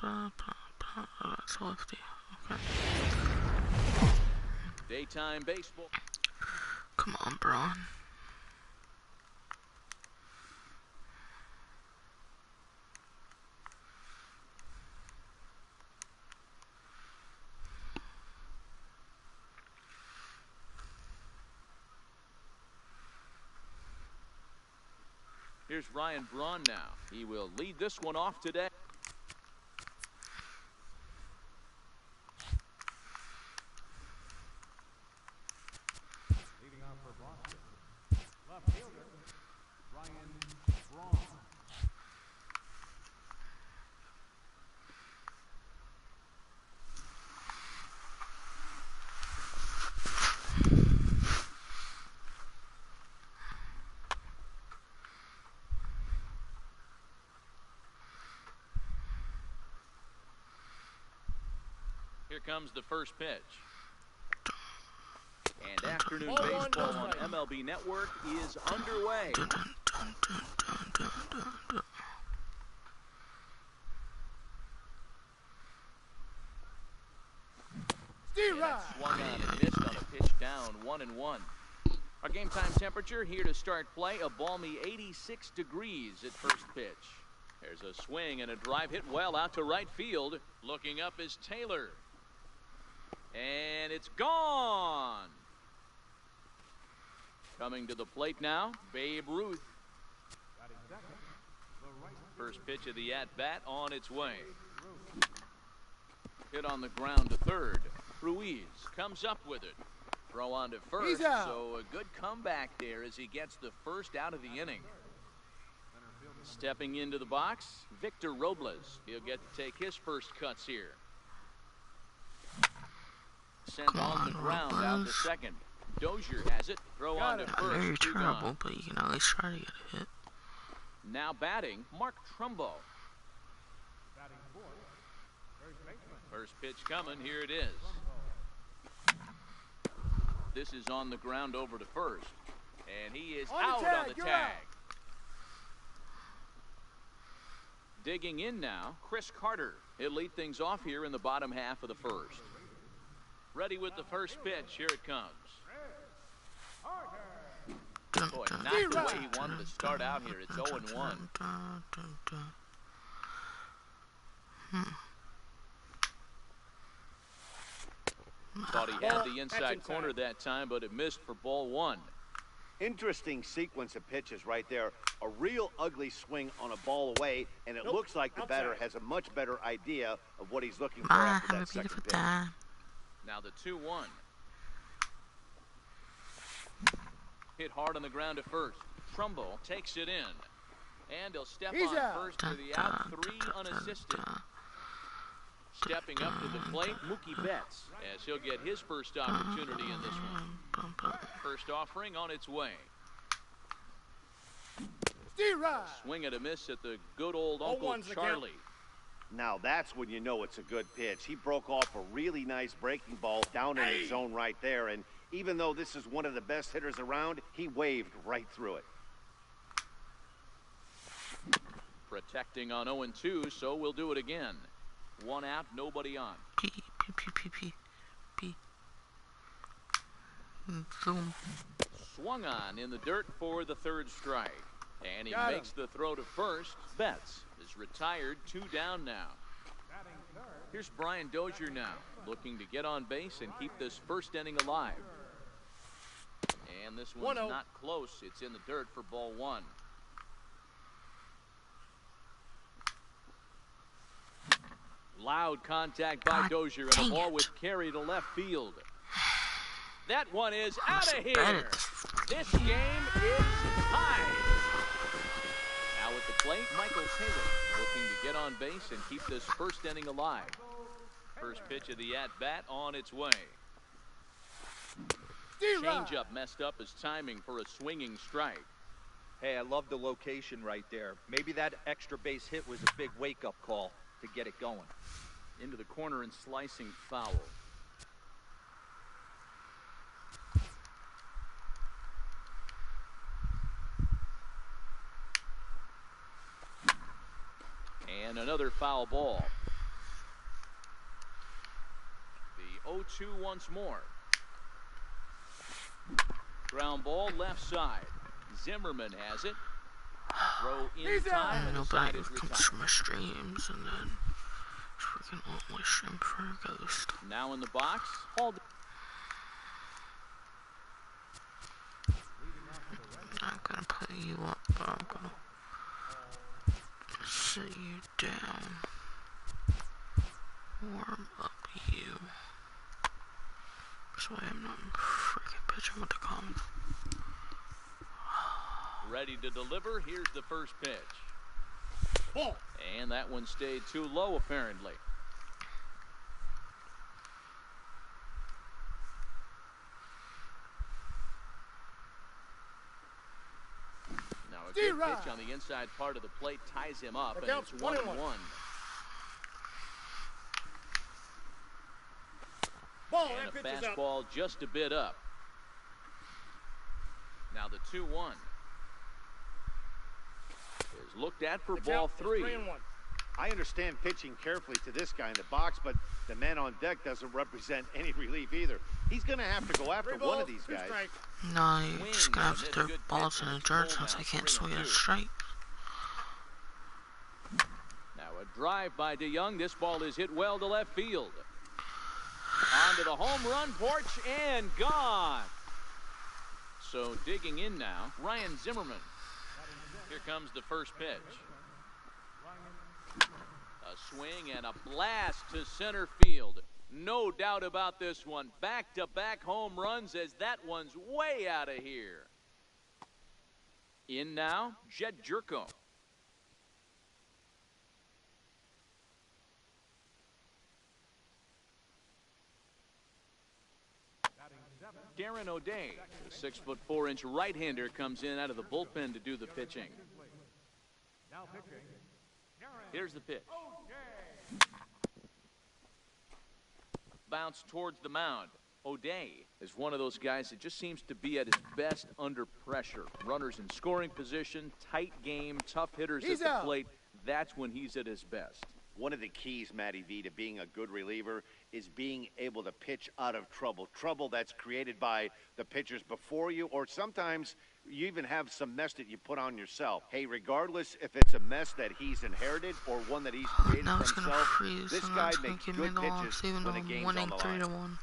That's lefty. Okay. Daytime baseball. Come on, Braun. Here's Ryan Braun now. He will lead this one off today. Leading off for Boston, left fielder Ryan Braun. Here comes the first pitch. And afternoon baseball on MLB Network is underway. Swung on and missed on a pitch down, 1-1. Our game time temperature here to start play, a balmy 86 degrees at first pitch. There's a swing and a drive hit well out to right field. Looking up is Taylor. And it's gone. Coming to the plate now, Babe Ruth. First pitch of the at-bat on its way. Hit on the ground to third. Ruiz comes up with it. Throw on to first, so a good comeback there as he gets the first out of the inning. Stepping into the box, Victor Robles. He'll get to take his first cuts here. Sent on the ground out to second. Dozier has it. Throw on to first. Very terrible, but you can at least try to get a hit. Now batting, Mark Trumbo. First pitch coming. Here it is. This is on the ground over to first. And he is out on the tag. Digging in now, Chris Carter. He'll lead things off here in the bottom half of the first. Ready with the first pitch. Here it comes. Boy, not the way he wanted to start out here. It's 0-1. Thought he had the inside corner that time, but it missed for ball one. Interesting sequence of pitches right there. A real ugly swing on a ball away, and it looks like the batter has a much better idea of what he's looking for after that second pitch. Now the 2-1. Hit hard on the ground at first. Trumbull takes it in. And he'll step on first for the out, 3 unassisted. Stepping up to the plate, Mookie Betts, as he'll get his first opportunity in this one. First offering on its way. Swing and a miss at the good old Uncle Charlie. Now that's when you know it's a good pitch. He broke off a really nice breaking ball down in his zone right there, and even though this is one of the best hitters around, he waved right through it. Protecting on 0-2, so we'll do it again. 1 out, nobody on. P. Zoom. Swung on in the dirt for the third strike. And he makes the throw to first. Betts is retired, 2 down now. Here's Brian Dozier now, looking to get on base and keep this first inning alive. And this one's not close. It's in the dirt for ball one. Loud contact by Dozier, and the ball was carried to left field. That one is out of here. This game is tied. Now at the plate, Michael Taylor looking to get on base and keep this first inning alive. First pitch of the at-bat on its way. Changeup messed up his timing for a swinging strike. Hey, I love the location right there. Maybe that extra base hit was a big wake-up call to get it going. Into the corner and slicing foul. And another foul ball. 0-2 once more. Ground ball left side. Zimmerman has it. Throw in time and the side Nobody is comes retired. from my streams and then freaking only stream for a ghost. Now in the box, Paul. I'm not gonna put you up, but I'm gonna sit you down. Warm up you. So I'm not freaking pitching with the comments. Ready to deliver. Here's the first pitch. Ball. And that one stayed too low, apparently. Now a good pitch on the inside part of the plate ties him up, and it's 1-1. Ball. And a That pitch is up. fastball just a bit up. Now the 2-1 is looked at for The ball count is 3. 3-1. I understand pitching carefully to this guy in the box, but the man on deck doesn't represent any relief either. He's going to have to go after 3 one balls, of these 2 guys. strikes. No, you're just gonna have to Swing, throw and it's a balls good in the pitch, dirt it's since I full can't now, swing a 3-2. strike. Now a drive by DeYoung. This ball is hit well to left field. Onto the home run porch and gone. So digging in now, Ryan Zimmerman. Here comes the first pitch. A swing and a blast to center field. No doubt about this one. Back-to-back home runs as that one's way out of here. In now, Jed Jerko. Darren O'Day, the 6'4" right-hander, comes in out of the bullpen to do the pitching. Now pitching. Here's the pitch. Bounce towards the mound. O'Day is one of those guys that just seems to be at his best under pressure. Runners in scoring position, tight game, tough hitters at the plate. That's when he's at his best. One of the keys, Matty V, to being a good reliever is being able to pitch out of trouble. Trouble that's created by the pitchers before you, or sometimes you even have some mess that you put on yourself. Hey, regardless if it's a mess that he's inherited or one that he's created Now for it's gonna himself, freeze, this and guy that's gonna makes give me good the loss, pitches even though when the I'm game's on winning the 3-1. line.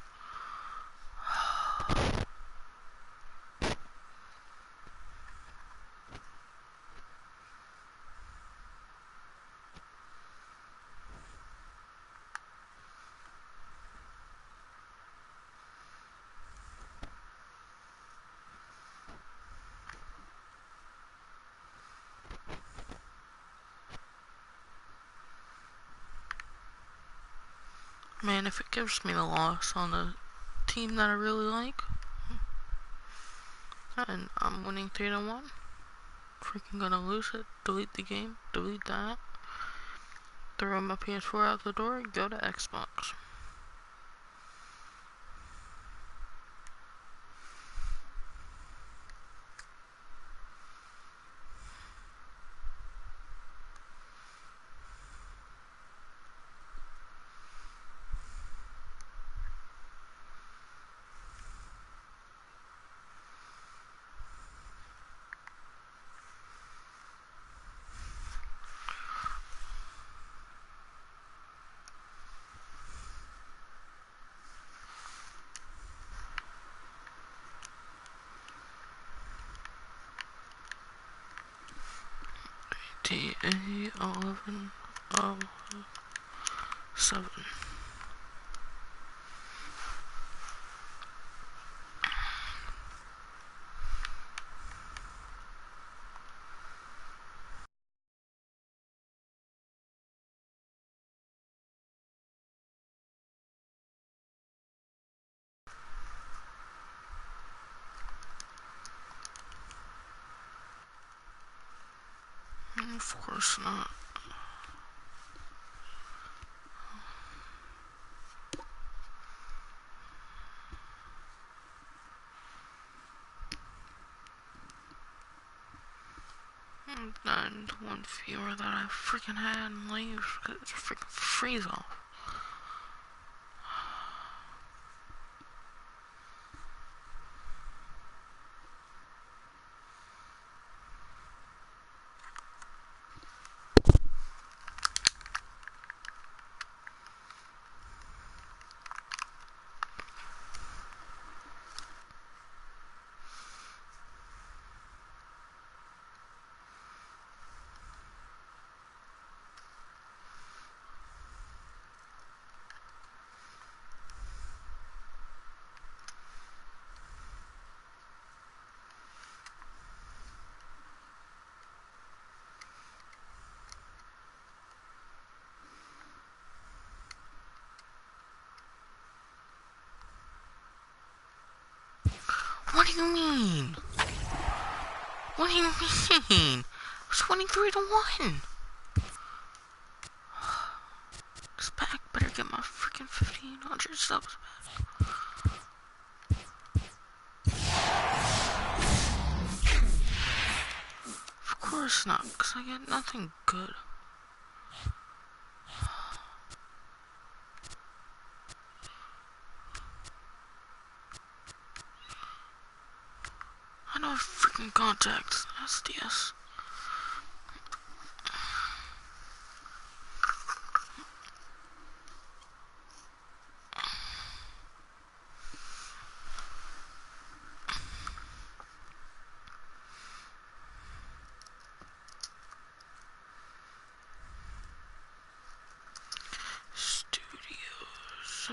Man, if it gives me the loss on the team that I really like, and I'm winning 3-1, freaking gonna lose it, delete the game, delete that, throw my PS4 out the door, go to Xbox. TA11 of 7. Of course not. And one fewer that I freaking had and leave because it's freaking freeze off. do you mean? What do you mean? It's 23 to 1. This pack better get my freaking 1,500 subs back. Of course not, because I get nothing good. I know freaking contacts. SDS. Studios.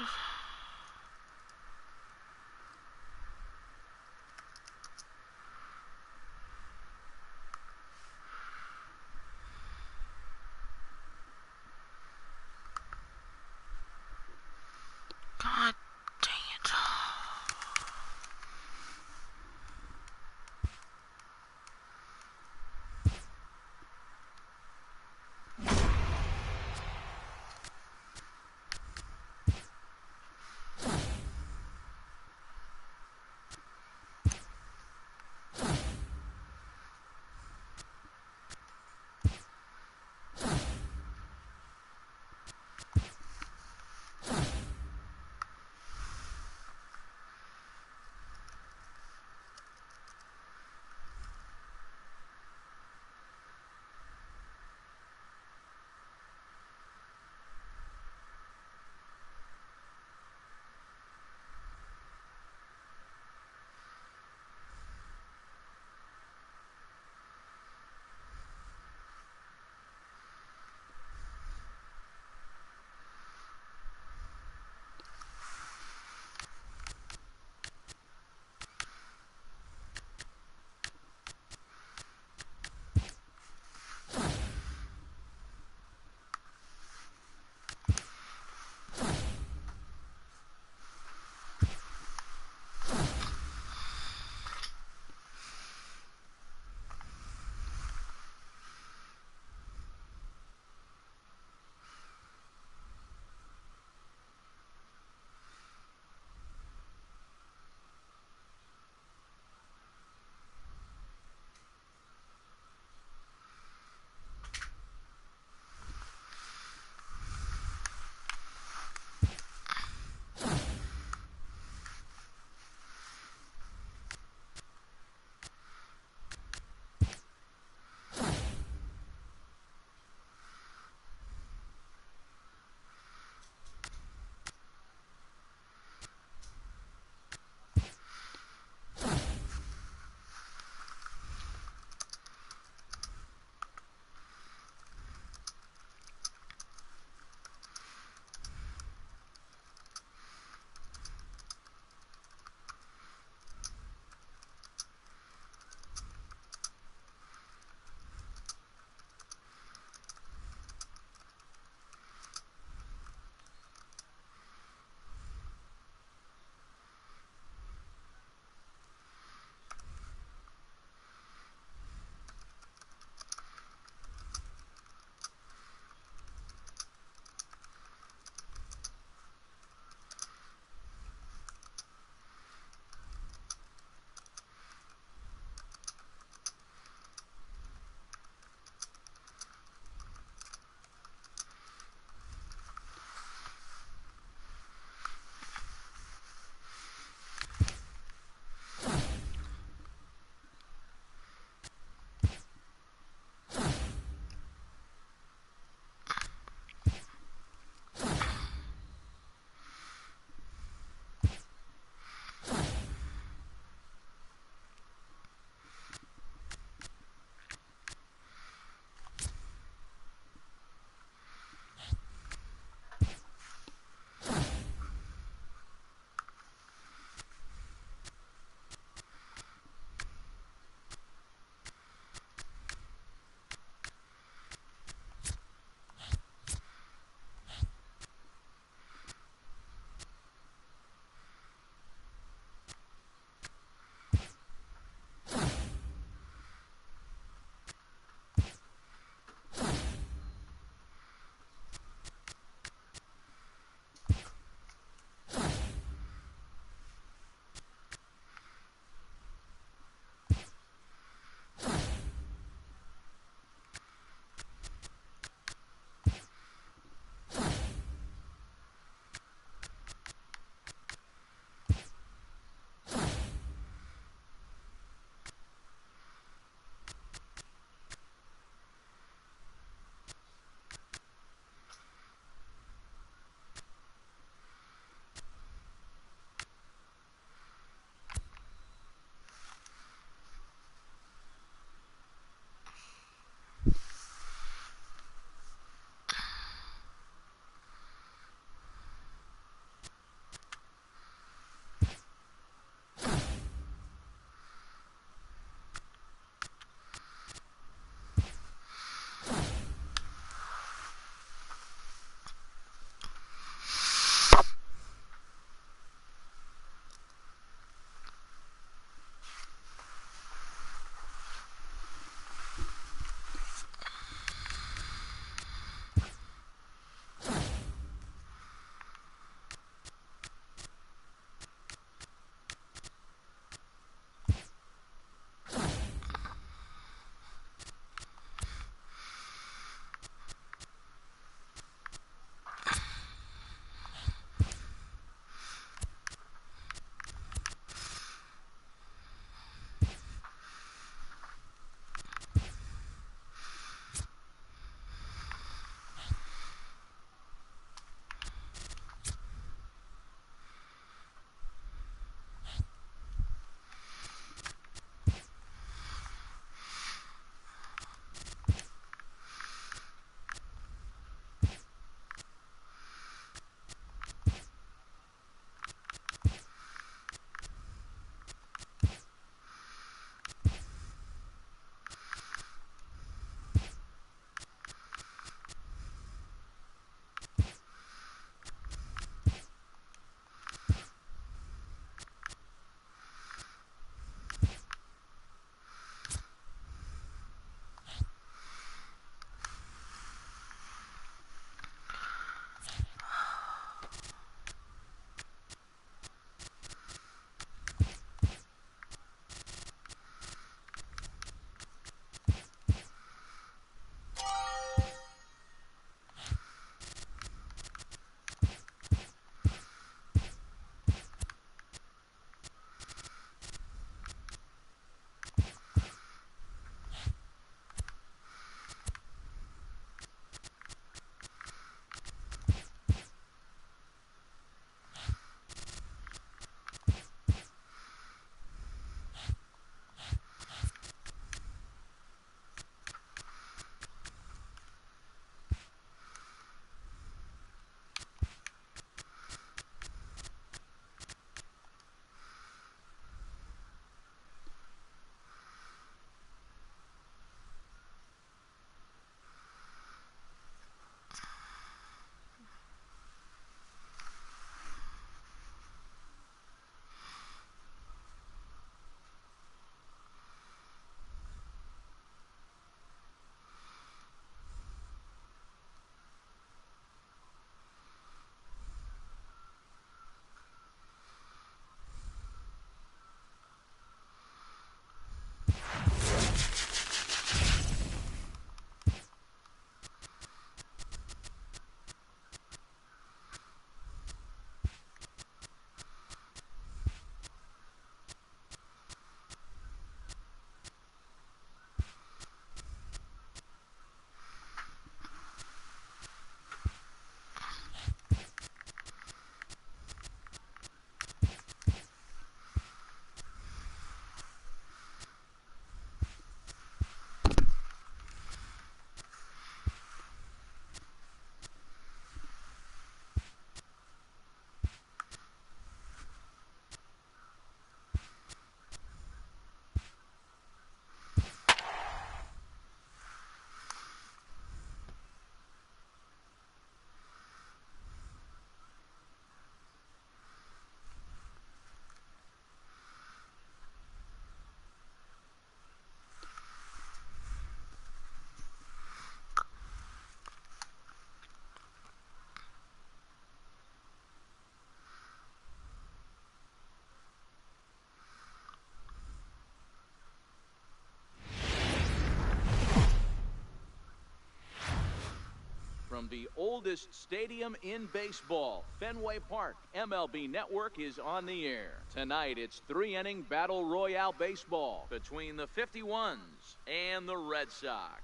oldest stadium in baseball, Fenway Park. MLB Network is on the air. Tonight, it's three-inning battle royale baseball between the 51s and the Red Sox.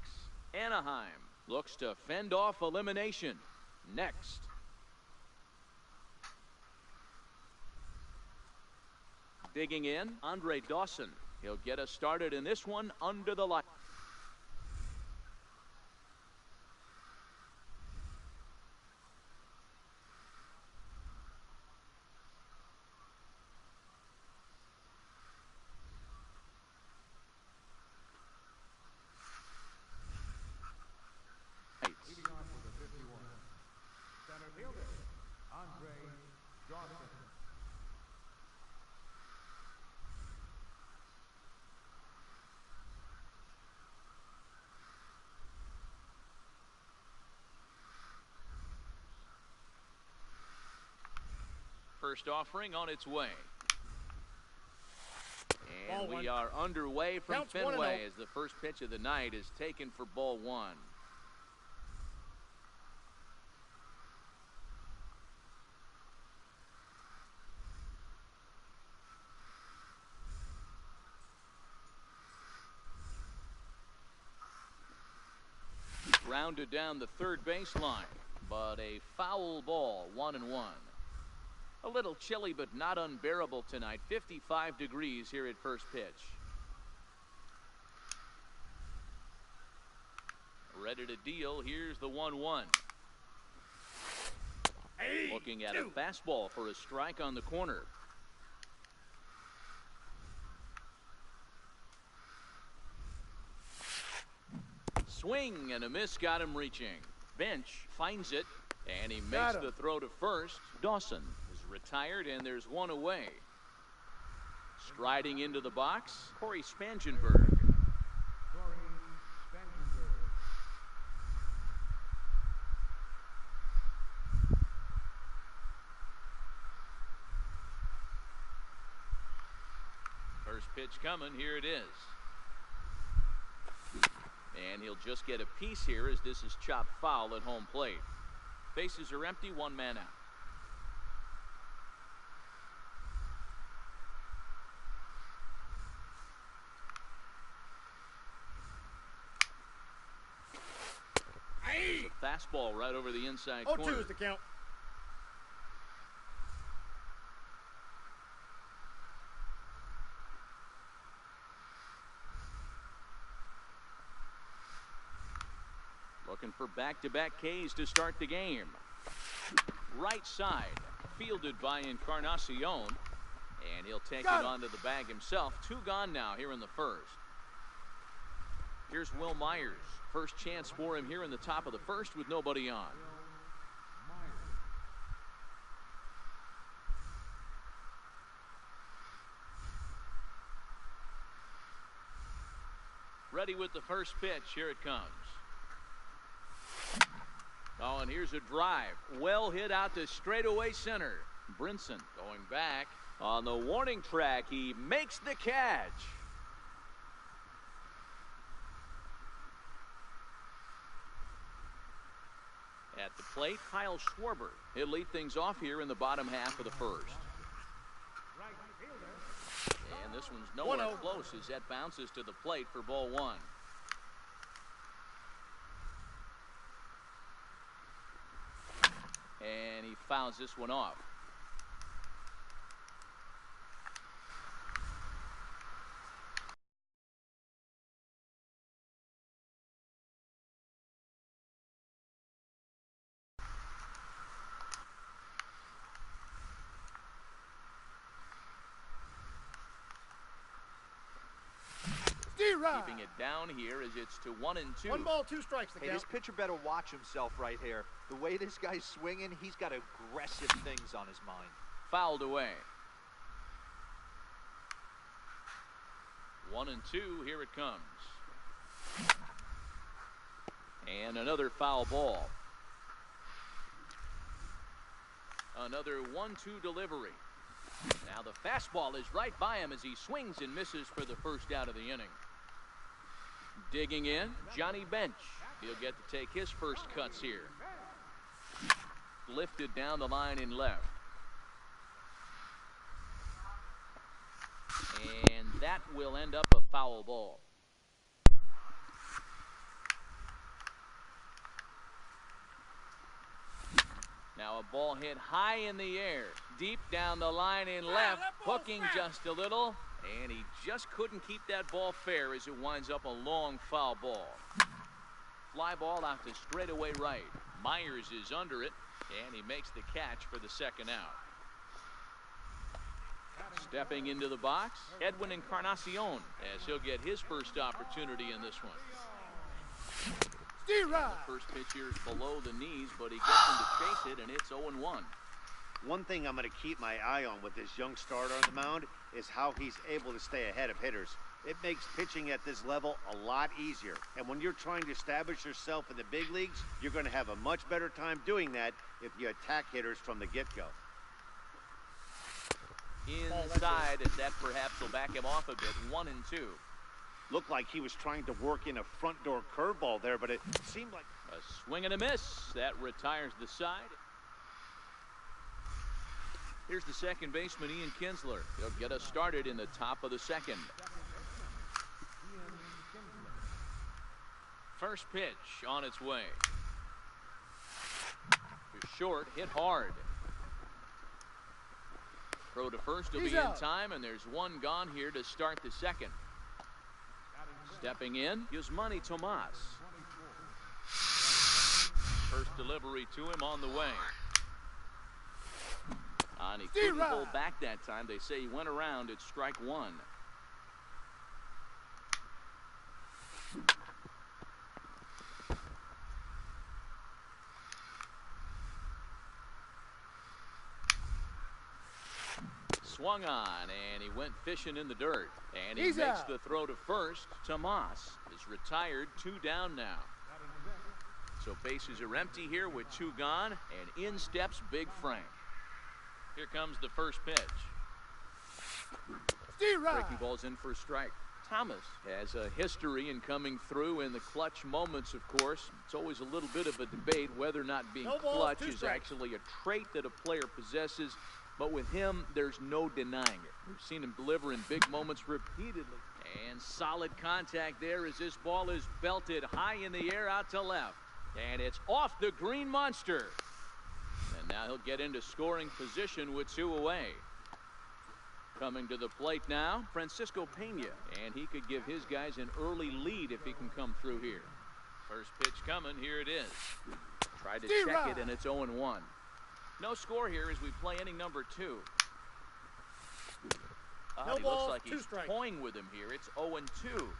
Anaheim looks to fend off elimination. Next. Digging in, Andre Dawson. He'll get us started in this one under the light. Leading on for the 51, center fielder, Andre Dawson. First offering on its way. And we are underway from Fenway as the first pitch of the night is taken for ball one. Grounded down the third baseline, but a foul ball, 1-1. A little chilly, but not unbearable tonight. 55 degrees here at first pitch. Ready to deal. Here's the 1-1. Looking at a fastball for a strike on the corner. Swing and a miss got him reaching. Bench finds it, and he makes the throw to first. Dawson is retired, and there's one away. Striding into the box, Corey Spangenberg. First pitch coming, here it is. And he'll just get a piece here as this is chopped foul at home plate. Bases are empty, one man out. A fastball right over the inside corner. 0-2 is the count. Looking for back-to-back Ks to start the game. Right side, fielded by Encarnacion. And he'll take it onto the bag himself. Two gone now here in the first. Here's Will Myers. First chance for him here in the top of the first with nobody on. Ready with the first pitch. Here it comes. Oh, and here's a drive. Well hit out to straightaway center. Brinson going back on the warning track. He makes the catch. At the plate, Kyle Schwarber. He'll lead things off here in the bottom half of the first. And this one's nowhere close as that bounces to the plate for ball one. And he fouls this one off. Keeping it down here as it's to 1-2. 1 ball, 2 strikes. The count. This pitcher better watch himself right here. The way this guy's swinging, he's got aggressive things on his mind. Fouled away. 1-2. Here it comes. And another foul ball. Another 1-2 delivery. Now the fastball is right by him as he swings and misses for the first out of the inning. Digging in, Johnny Bench. He'll get to take his first cuts here. lifted down the line in left. And that will end up a foul ball. Now a ball hit high in the air, deep down the line in left, hooking just a little, and he just couldn't keep that ball fair as it winds up a long foul ball. Fly ball out to straightaway right. Myers is under it, and he makes the catch for the second out. Stepping into the box, Edwin Encarnacion, as he'll get his first opportunity in this one. The first pitch here is below the knees, but he gets him to chase it, and it's 0-1. One thing I'm going to keep my eye on with this young starter on the mound is how he's able to stay ahead of hitters. It makes pitching at this level a lot easier. And when you're trying to establish yourself in the big leagues, you're going to have a much better time doing that if you attack hitters from the get-go. Inside, and that perhaps will back him off a bit. 1-2. Looked like he was trying to work in a front door curveball there, but it seemed like a swing and a miss. That retires the side. Here's the second baseman, Ian Kinsler. He'll get us started in the top of the second. First pitch on its way. To short, hit hard. Throw to first will be in time, and there's one gone here to start the second. Stepping in, Yusmani Tomas. First delivery to him on the way. And he couldn't hold back that time. They say he went around at strike one. Swung on, and he went fishing in the dirt. And he makes the throw to first. Tomas is retired, 2 down now. So bases are empty here with 2 gone, and in steps Big Frank. Here comes the first pitch. Breaking ball's in for a strike. Thomas has a history in coming through in the clutch moments, of course. It's always a little bit of a debate whether or not being clutch is actually a trait that a player possesses. But with him, there's no denying it. We've seen him deliver in big moments repeatedly. And solid contact there as this ball is belted high in the air out to left. And it's off the green monster. And now he'll get into scoring position with 2 away. Coming to the plate now, Francisco Pena. And he could give his guys an early lead if he can come through here. First pitch coming, here it is. Try to check it, and it's 0-1. No score here as we play inning number 2. He looks like he's toying with him here. It's 0-2.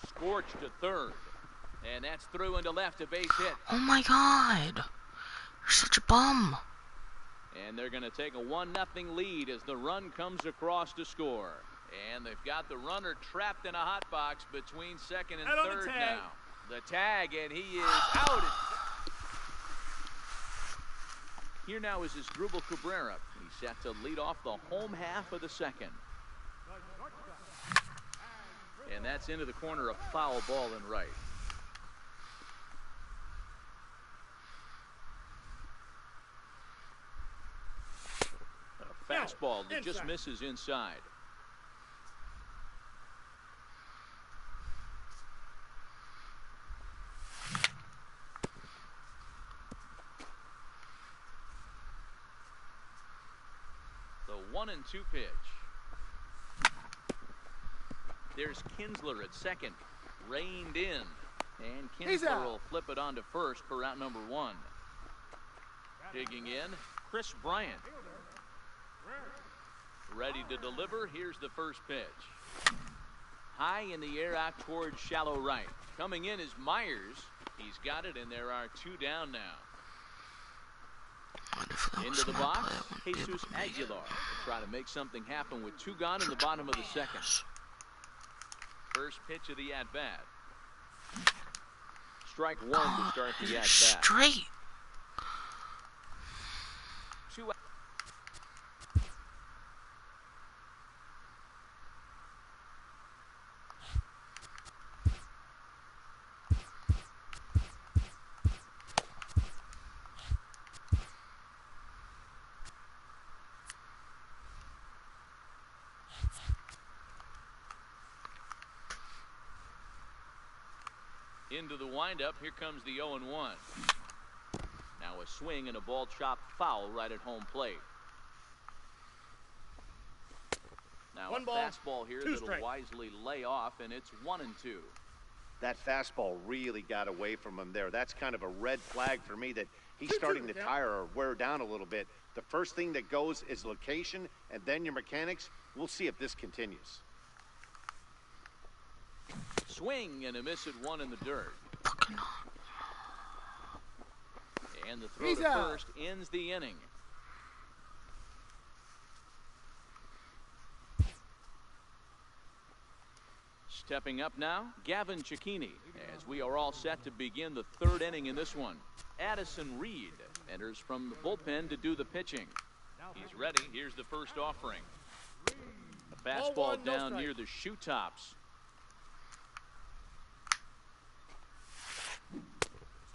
Scorched to third. And that's through into left, a base hit. Oh my God. You're such a bum. And they're going to take a 1-0 lead as the run comes across to score. And they've got the runner trapped in a hot box between second and third now. The tag, and he is out. Here now is Asdrubal Cabrera. He's set to lead off the home half of the second. And that's into the corner, a foul ball in right. A fastball that just misses inside. The 1-2 pitch. There's Kinsler at second, reined in, and Kinsler will flip it on to first for out number 1. Digging in, Chris Bryant. Ready to deliver. Here's the first pitch. High in the air out towards shallow right. Coming in is Myers. He's got it, and there are 2 down now. Into the box, Jesus Aguilar will try to make something happen with 2 gone in the bottom of the second. First pitch of the at-bat. Strike 1 to start the at-bat. Straight. 2 out. into the windup. Here comes the 0-1. Now a swing and a ball chopped foul right at home plate. Now a fastball here that'll wisely lay off, and it's 1-2. That fastball really got away from him there. That's kind of a red flag for me that he's starting to tire or wear down a little bit. The first thing that goes is location and then your mechanics. We'll see if this continues. Swing and a miss at 1 in the dirt. And the throw to first ends the inning. Stepping up now, Gavin Cecchini, as we are all set to begin the 3rd inning in this one. Addison Reed enters from the bullpen to do the pitching. He's ready. Here's the first offering. A fastball down near the shoe tops.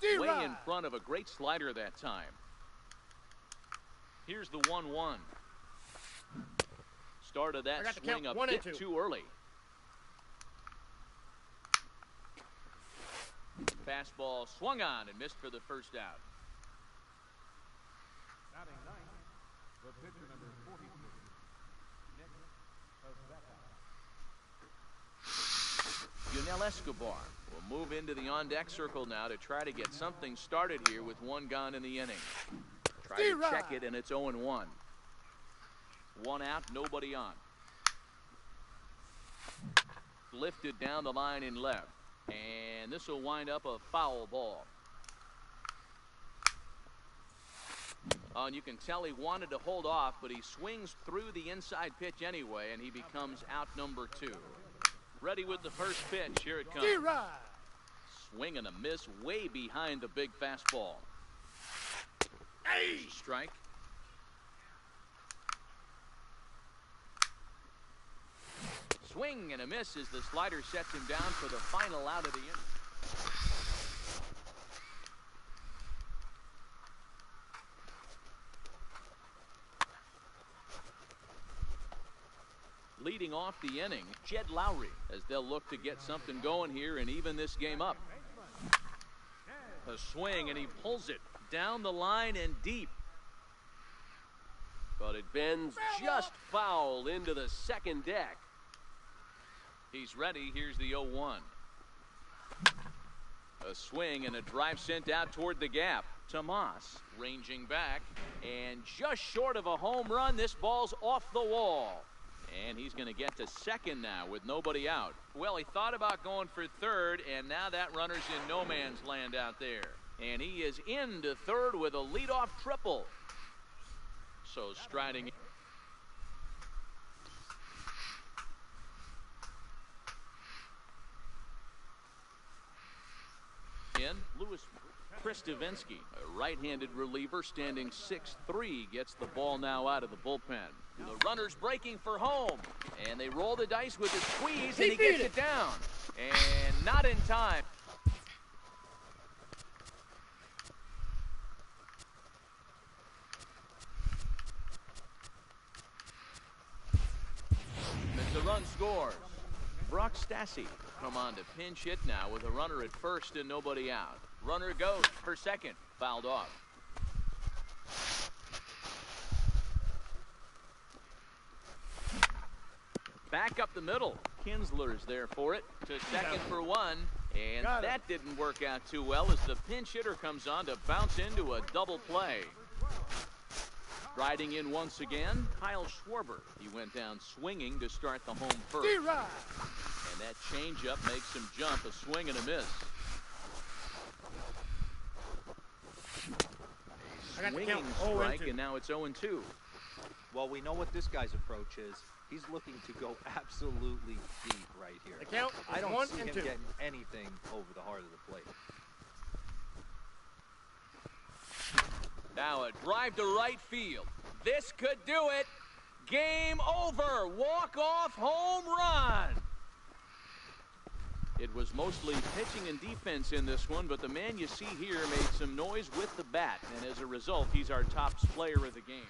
Way in front of a great slider that time. Here's the 1-1. Started that swing a bit too early. Fastball swung on and missed for the first out. Batting ninth, the pitcher number 43, Nick Pivetta. Yunel Escobar will move into the on-deck circle now to try to get something started here with 1 gone in the inning. Try to check it, and it's 0-1. 1 out, nobody on. Lifted down the line in left. And this will wind up a foul ball. Oh, and you can tell he wanted to hold off, but he swings through the inside pitch anyway, and he becomes out number 2. Ready with the first pitch. Here it comes. Swing and a miss way behind the big fastball. Strike. Swing and a miss as the slider sets him down for the final out of the inning. Leading off the inning, Jed Lowry, as they'll look to get something going here and even this game up. A swing, and he pulls it down the line and deep. But it bends just foul into the second deck. He's ready. Here's the 0-1. A swing and a drive sent out toward the gap. Tomas ranging back, and just short of a home run. This ball's off the wall. And he's going to get to second now with nobody out. Well, he thought about going for third, and now that runner's in no man's land out there. And he is into third with a leadoff triple. So striding in, Louis Kristovinsky, a right-handed reliever standing 6'3", gets the ball now out of the bullpen. The runner's breaking for home, and they roll the dice with a squeeze, and he gets it down. And not in time. The run scores. Brock Stassi come on to pinch hit now with a runner at first and nobody out. Runner goes for second, fouled off. Back up the middle. Kinsler's there for it. To second for 1. And that didn't work out too well as the pinch hitter comes on to bounce into a double play. Riding in once again, Kyle Schwarber. He went down swinging to start the home first. And that changeup makes him jump, a swing and a miss. Swinging strike, and now it's 0-2. Well, we know what this guy's approach is. He's looking to go absolutely deep right here. I don't see him getting anything over the heart of the plate. Now a drive to right field. This could do it. Game over. Walk-off home run. It was mostly pitching and defense in this one, but the man you see here made some noise with the bat, and as a result, he's our top player of the game.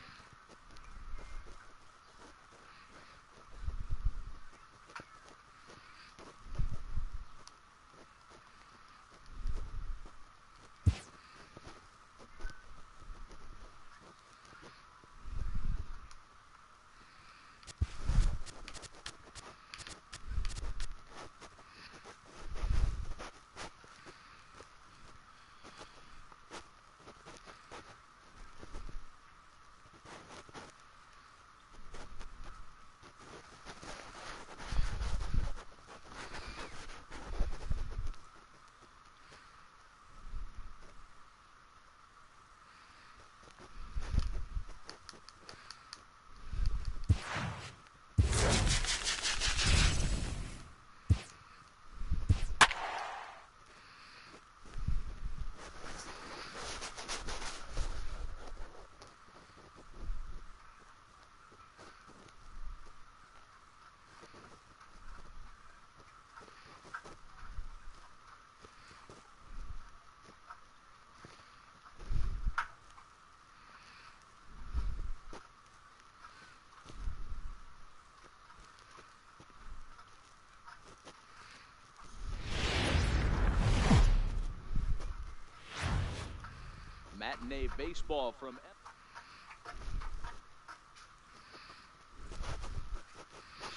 matinee baseball from...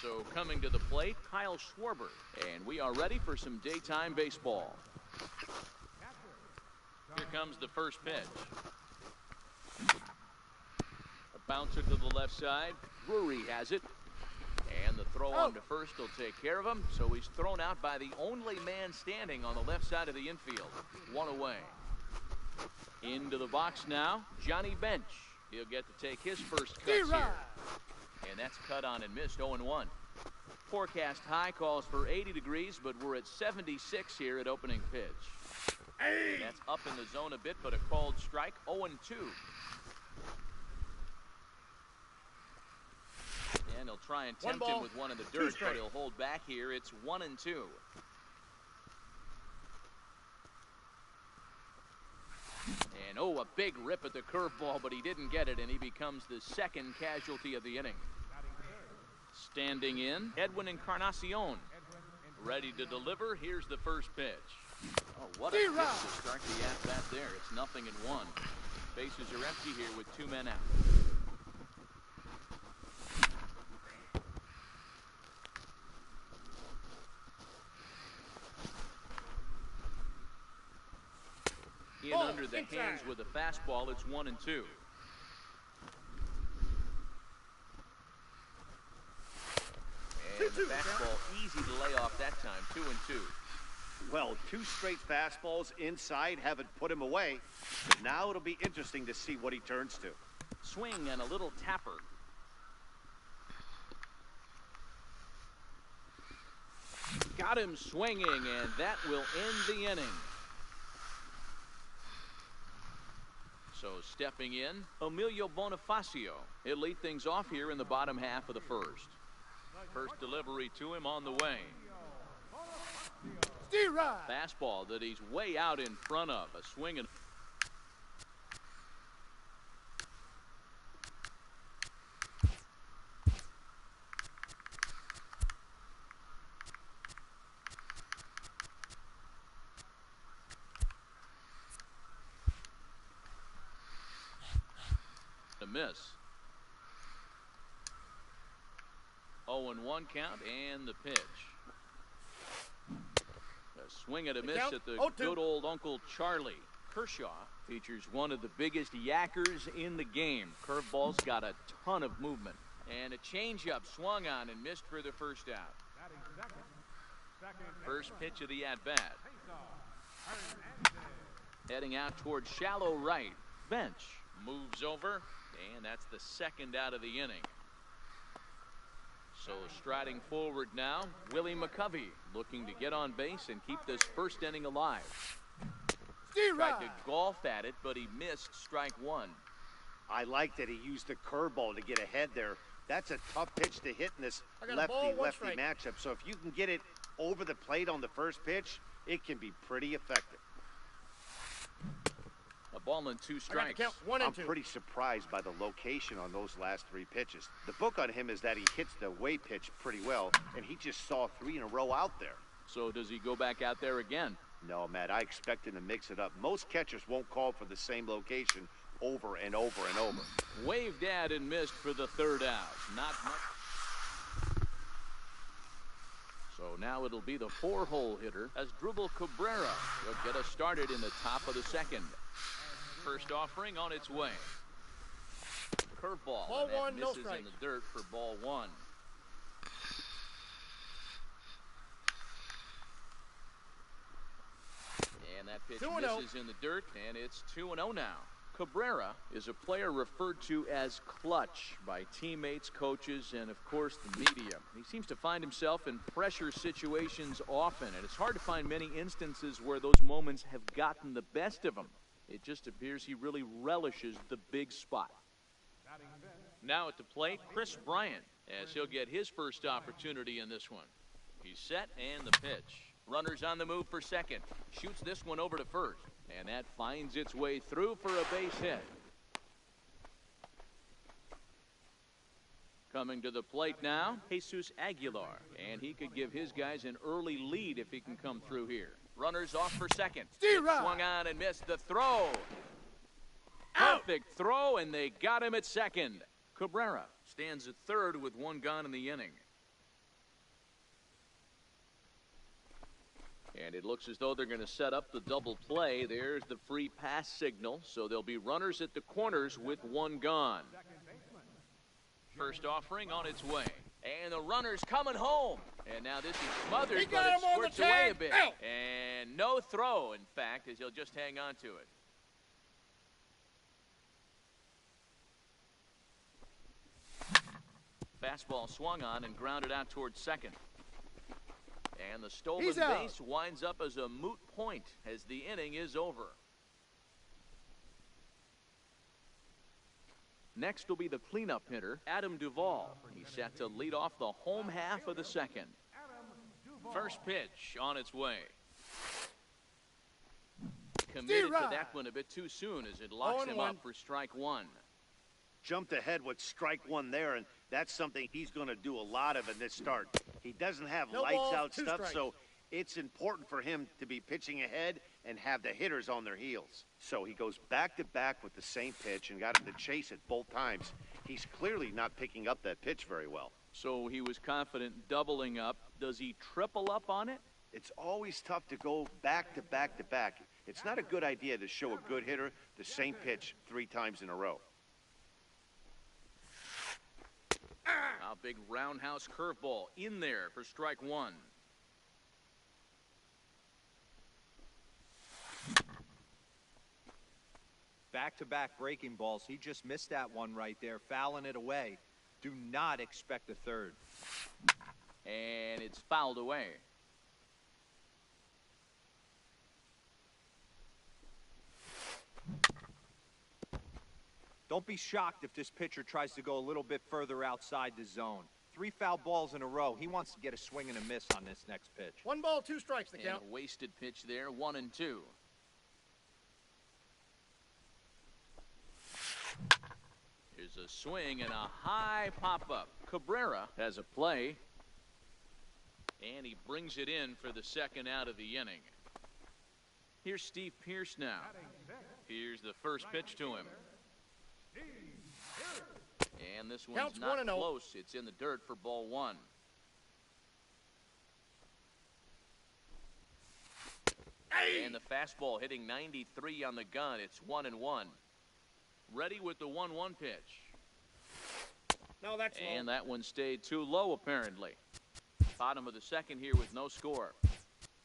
So coming to the plate, Kyle Schwarber. And we are ready for some daytime baseball. Here comes the first pitch. A bouncer to the left side. Drury has it. And the throw on to first will take care of him. So he's thrown out by the only man standing on the left side of the infield. One away. Into the box now, Johnny Bench. He'll get to take his first cuts here. And that's cut on and missed, 0-1. Forecast high calls for 80 degrees, but we're at 76 here at opening pitch. And that's up in the zone a bit, but a called strike, 0-2. And he'll try and tempt him with one in the dirt, but he'll hold back here. It's 1-2. And, a big rip at the curveball, but he didn't get it, and he becomes the second casualty of the inning. Standing in, Edwin Encarnacion. Ready to deliver. Here's the first pitch. Oh, what a pitch to start the at-bat there. It's 0-1. Bases are empty here with 2 men out. In under the hands with a fastball, it's 1-2. And the fastball easy to lay off that time, 2-2. Well, 2 straight fastballs inside haven't put him away. But now it'll be interesting to see what he turns to. Swing and a little tapper. Got him swinging, and that will end the inning. So stepping in, Emilio Bonifacio. He'll lead things off here in the bottom half of the first. First delivery to him on the way. Fastball that he's way out in front of. A swing and... a miss. 0-1 count and the pitch. A swing and a miss at the good old Uncle Charlie. Kershaw features one of the biggest yackers in the game. Curveball's got a ton of movement. And a changeup swung on and missed for the first out. First pitch of the at-bat. Heading out towards shallow right. Bench moves over, and that's the second out of the inning. So striding forward now, Willie McCovey looking to get on base and keep this first inning alive. Tried to golf at it, but he missed strike 1. I like that he used the curveball to get ahead there. That's a tough pitch to hit in this lefty-lefty matchup. So if you can get it over the plate on the first pitch, it can be pretty effective. A ball and 2 strikes. I'm pretty surprised by the location on those last 3 pitches. The book on him is that he hits the away pitch pretty well, and he just saw 3 in a row out there. So does he go back out there again? No, Matt, I expect him to mix it up. Most catchers won't call for the same location over and over and over. Waved at and missed for the third out. Not much. So now it'll be the 4-hole hitter as Drupal Cabrera will get us started in the top of the second. First offering on its way. Curveball. Ball 1, misses no strike. in the dirt for ball 1. And that pitch misses in the dirt, and it's 2-0 now. Cabrera is a player referred to as clutch by teammates, coaches, and of course the media. He seems to find himself in pressure situations often, and it's hard to find many instances where those moments have gotten the best of him. It just appears he really relishes the big spot. Now at the plate, Chris Bryant, as he'll get his first opportunity in this one. He's set, and the pitch. Runners on the move for second. Shoots this one over to first. And that finds its way through for a base hit. Coming to the plate now, Jesus Aguilar. And he could give his guys an early lead if he can come through here. Runners off for second. Swung on and missed the throw. perfect throw, and they got him at second. Cabrera stands at third with one gone in the inning. And it looks as though they're going to set up the double play. There's the free pass signal. So there'll be runners at the corners with one gone. First offering on its way. And the runner's coming home. And now this is smothered, but it squirts away a bit. And no throw, in fact, as he'll just hang on to it. Fastball swung on and grounded out towards second. And the stolen base winds up as a moot point as the inning is over. Next will be the cleanup hitter, Adam Duvall. He's set to lead off the home half of the second. First pitch on its way. Committed to that one a bit too soon as it locks him up for strike one. Jumped ahead with strike one there, and that's something he's going to do a lot of in this start. He doesn't have lights-out stuff, so it's important for him to be pitching ahead and have the hitters on their heels. So he goes back-to-back with the same pitch and got him to chase it both times. He's clearly not picking up that pitch very well. So he was confident doubling up. Does he triple up on it? It's always tough to go back-to-back-to-back. It's not a good idea to show a good hitter the same pitch 3 times in a row. A big roundhouse curveball in there for strike one. Back-to-back breaking balls. He just missed that one right there, fouling it away. Do not expect a third. And it's fouled away. Don't be shocked if this pitcher tries to go a little bit further outside the zone. 3 foul balls in a row. He wants to get a swing and a miss on this next pitch. 1 ball, 2 strikes, the count. And a wasted pitch there, 1-2. Here's a swing and a high pop-up. Cabrera has a play. And he brings it in for the second out of the inning. Here's Steve Pearce now. Here's the first pitch to him. And this one's not close. It's in the dirt for ball one. And the fastball hitting 93 on the gun. It's 1-1. Ready with the 1-1 pitch. No, that's low. And that one stayed too low, apparently. Bottom of the second here with no score.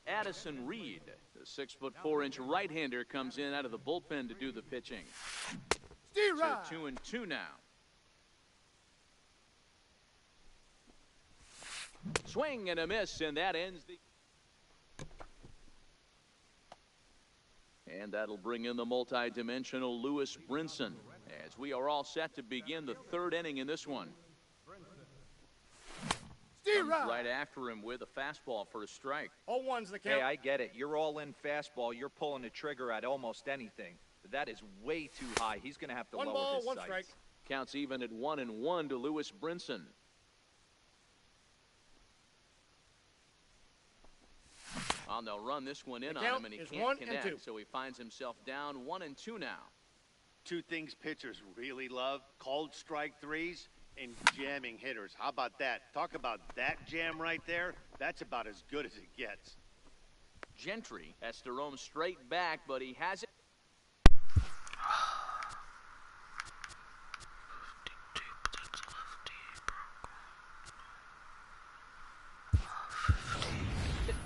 Addison Reed, the 6'4" right-hander, comes in out of the bullpen to do the pitching. So 2-2 now. Swing and a miss, and that ends the... And that'll bring in the multi-dimensional Lewis Brinson as we are all set to begin the third inning in this one. Comes right after him with a fastball for a strike. 0-1's the count. Hey, I get it. You're all in fastball. You're pulling the trigger at almost anything. But that is way too high. He's going to have to lower his sights. 1 ball, 1 strike. Counts even at 1-1 to Lewis Brinson. Well, they'll run this one in on him, and he can't connect. So he finds himself down 1-2 now. 2 things pitchers really love: called strike threes and jamming hitters. How about that? Talk about that jam right there. That's about as good as it gets. Gentry has to roam straight back, but he has it.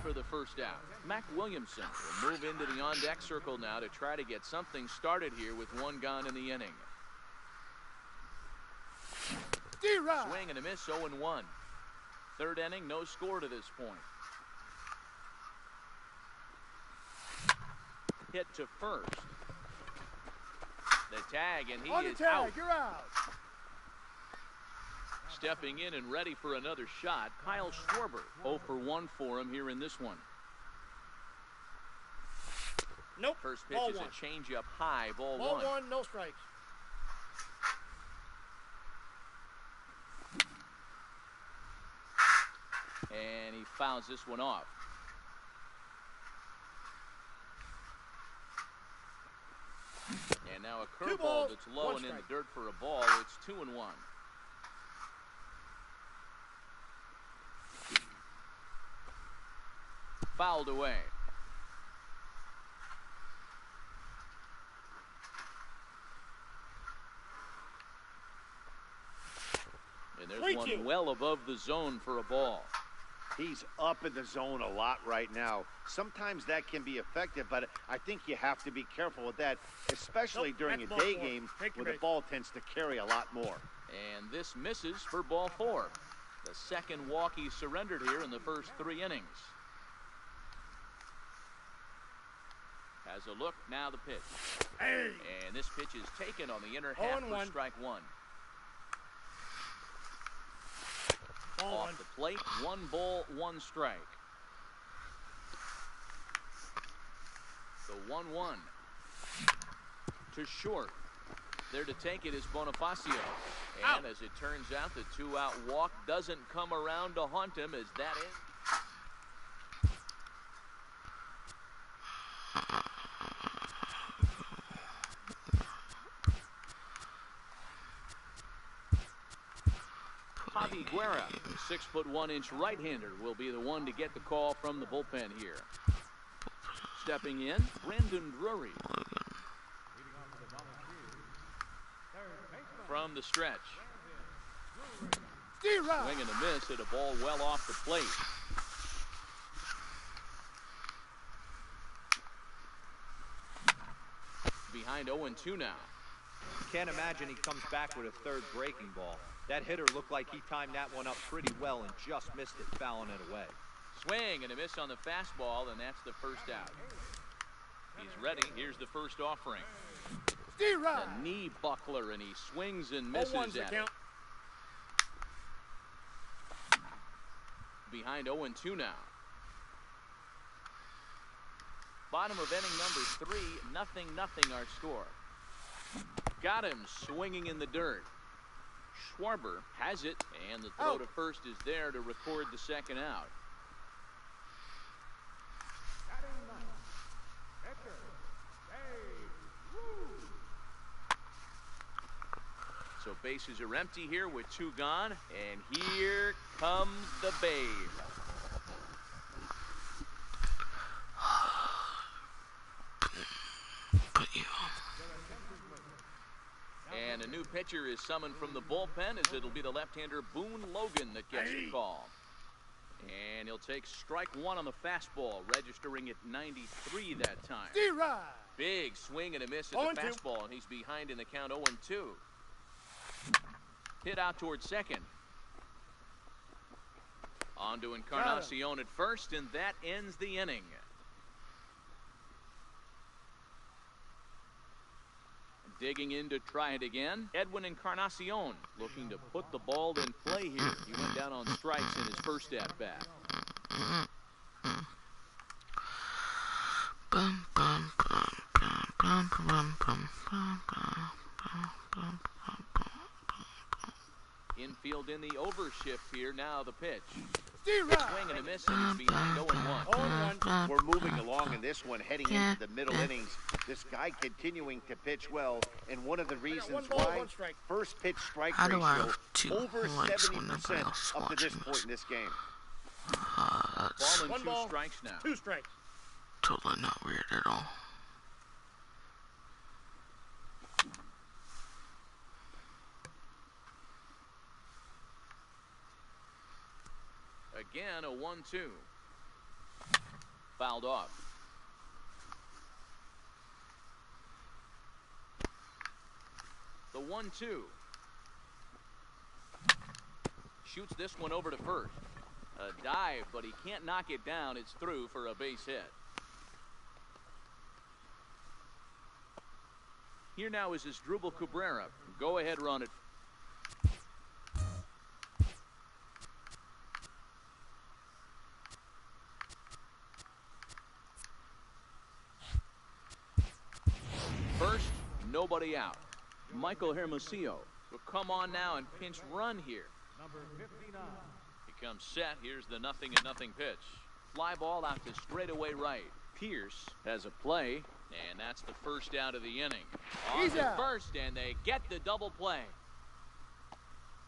For the first out. Mac Williamson will move into the on-deck circle now to try to get something started here with 1 gone in the inning. Swing and a miss, 0-1. Third inning, no score to this point. Hit to first. The tag, and he is out. You're out. Stepping in and ready for another shot, Kyle Schwarber. 0 for 1 for him here in this one. Nope. First pitch is a changeup high, ball 1. Ball 1, no strikes. And he fouls this one off. And now a A curveball that's low and in the dirt for a ball. It's 2-1. Fouled away. And there's one well above the zone for a ball. He's up in the zone a lot right now. Sometimes that can be effective, but I think you have to be careful with that, especially during a day game where the ball tends to carry a lot more. And this misses for ball 4. The second walk he surrendered here in the first 3 innings. Has a look, now the pitch. Hey. And this pitch is taken on the inner half for strike 1. Off the plate, 1 ball, 1 strike. The 1-1 to short. There to take it is Bonifacio. And as it turns out, the 2-out walk doesn't come around to haunt him as that ends. Javi Guerra, 6'1" right-hander, will be the one to get the call from the bullpen here. Stepping in, Brandon Drury. From the stretch. Swing and a miss at a ball well off the plate. Behind 0-2 now. Can't imagine he comes back with a third breaking ball. That hitter looked like he timed that one up pretty well and just missed it, fouling it away. Swing and a miss on the fastball, and that's the first out. He's ready. Here's the first offering. A knee buckler, and he swings and misses at it. Behind 0-2 now. Bottom of inning number 3, 0-0 our score. Got him swinging in the dirt. Schwarber has it, and the throw to first is there to record the second out. So bases are empty here with 2 gone, and here comes the Babe. And a new pitcher is summoned from the bullpen, as it'll be the left-hander Boone Logan that gets the call. And he'll take strike 1 on the fastball, registering at 93 that time. Big swing and a miss at the fastball, and he's behind in the count 0-2. Hit out towards second. On to Encarnacion at first, and that ends the inning. Digging in to try it again, Edwin Encarnacion looking to put the ball in play here. He went down on strikes in his first at-bat. Infield in the overshift here. Now the pitch. Swing and a miss, and he's behind 0-1. We're moving along in this one, heading into the middle innings. This guy continuing to pitch well, and one of the reasons why first pitch strike ratio over 70% up to this point in this game. Ball and 2 strikes now. 2 strikes. Totally not weird at all. Again, a 1-2. Fouled off. The 1-2. Shoots this one over to first. A dive, but he can't knock it down. It's through for a base hit. Here now is Asdrubal Cabrera. Go ahead, run it. First, nobody out. Michael Hermosillo will come on now and pinch run here. Number 59. He comes set. Here's the 0-0 pitch. Fly ball out to straightaway right. Pierce has a play. And that's the first out of the inning. On to first, and they get the double play.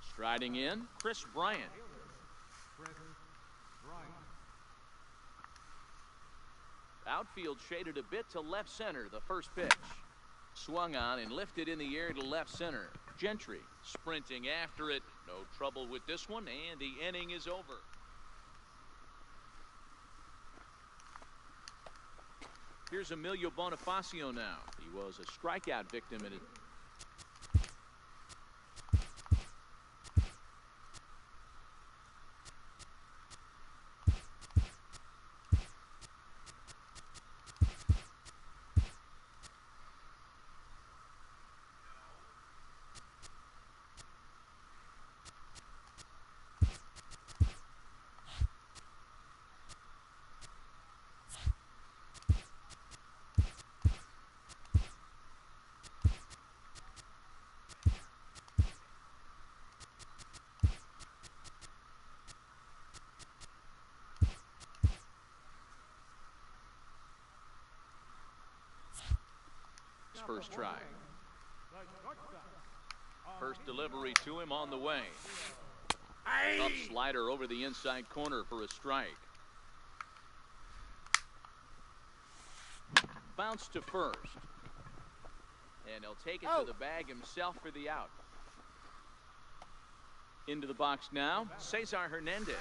Striding in, Chris Bryant. Outfield shaded a bit to left center, the first pitch. Swung on and lifted in the air to left center. Gentry sprinting after it. No trouble with this one, and the inning is over. Here's Emilio Bonifacio now. He was a strikeout victim in it. First try. First delivery to him on the way. Up slider over the inside corner for a strike. Bounce to first. And he'll take it to the bag himself for the out. Into the box now, Cesar Hernandez.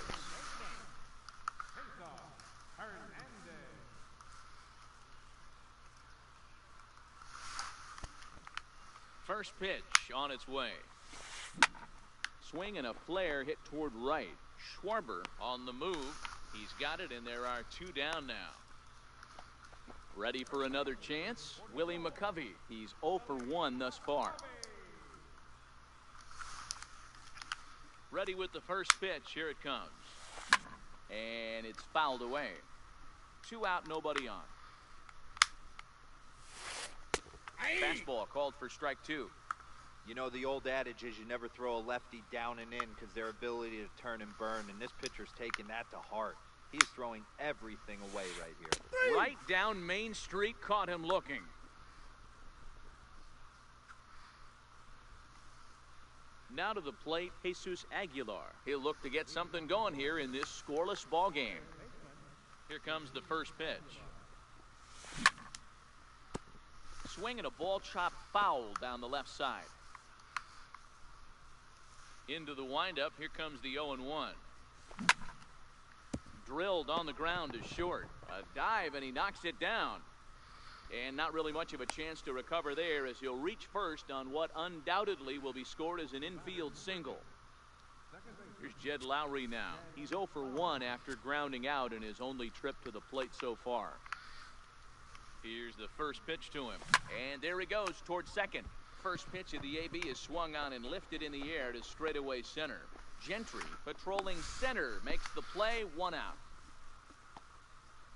First pitch on its way. Swing and a flare hit toward right. Schwarber on the move. He's got it, and there are two down now. Ready for another chance? Willie McCovey. He's 0 for 1 thus far. Ready with the first pitch. Here it comes. And it's fouled away. 2 out, nobody on. Fastball called for strike 2. You know, the old adage is you never throw a lefty down and in because their ability to turn and burn, and this pitcher's taking that to heart. He's throwing everything away right here. Right down Main Street, caught him looking. Now to the plate, Jesus Aguilar. He'll look to get something going here in this scoreless ball game. Here comes the first pitch. Swing and a ball chopped foul down the left side. Into the windup. Here comes the 0-1. Drilled on the ground to short. A dive, and he knocks it down. And not really much of a chance to recover there as he'll reach first on what undoubtedly will be scored as an infield single. Here's Jed Lowry now. He's 0 for 1 after grounding out in his only trip to the plate so far. Here's the first pitch to him. And there he goes towards second. First pitch of the AB is swung on and lifted in the air to straightaway center. Gentry patrolling center makes the play, 1 out.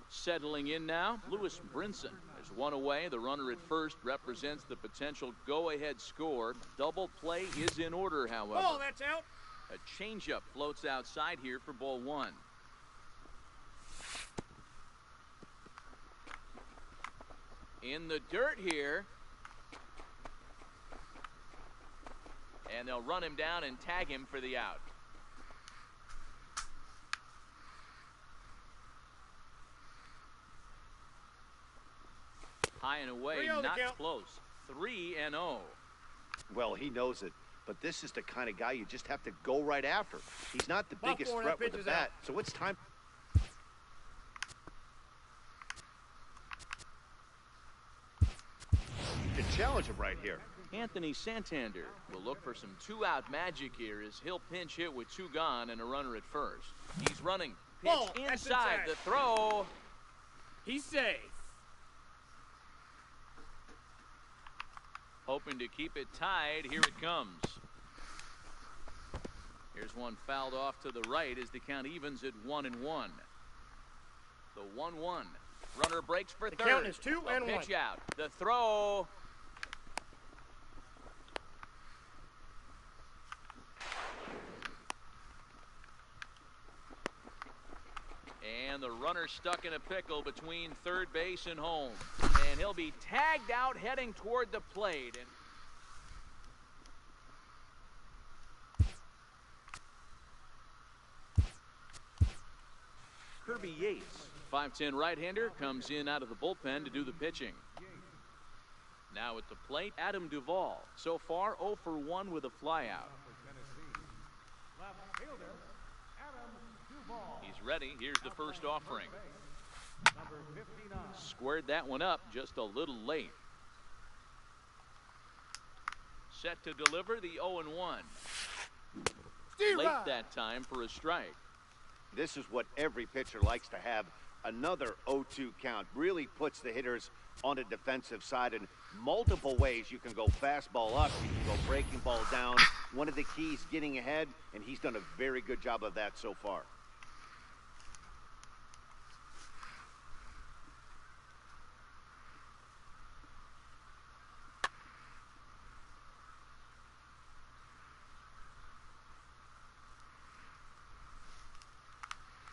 Settling in now, Lewis Brinson. There's 1 away. The runner at first represents the potential go-ahead score. Double play is in order, however. Oh, that's out. A changeup floats outside here for ball 1. In the dirt here. And they'll run him down and tag him for the out. High and away, not close. 3-0. Well, he knows it, but this is the kind of guy you just have to go right after. He's not the biggest threat with the bat, so it's time. You can challenge him right here. Anthony Santander will look for some 2-out magic here as he'll pinch hit with 2 gone and a runner at first. He's running. Pitch inside. The throw. He's safe. Hoping to keep it tied. Here it comes. Here's one fouled off to the right as the count evens at 1-1. The 1-1. Runner breaks for third. The count is 2-1. Pitch out. The throw. And the runner stuck in a pickle between third base and home. And he'll be tagged out heading toward the plate. And Kirby Yates, 5'10" right-hander, comes in out of the bullpen to do the pitching. Now at the plate, Adam Duvall. So far, 0 for 1 with a flyout. Left fielder, Adam Duvall. He's ready. Here's the first offering. Number 59. Squared that one up just a little late. Set to deliver the 0-1. Late that time for a strike. This is what every pitcher likes to have. Another 0-2 count really puts the hitters on the defensive side in multiple ways. You can go fastball up, you can go breaking ball down. One of the keys, getting ahead, and he's done a very good job of that so far.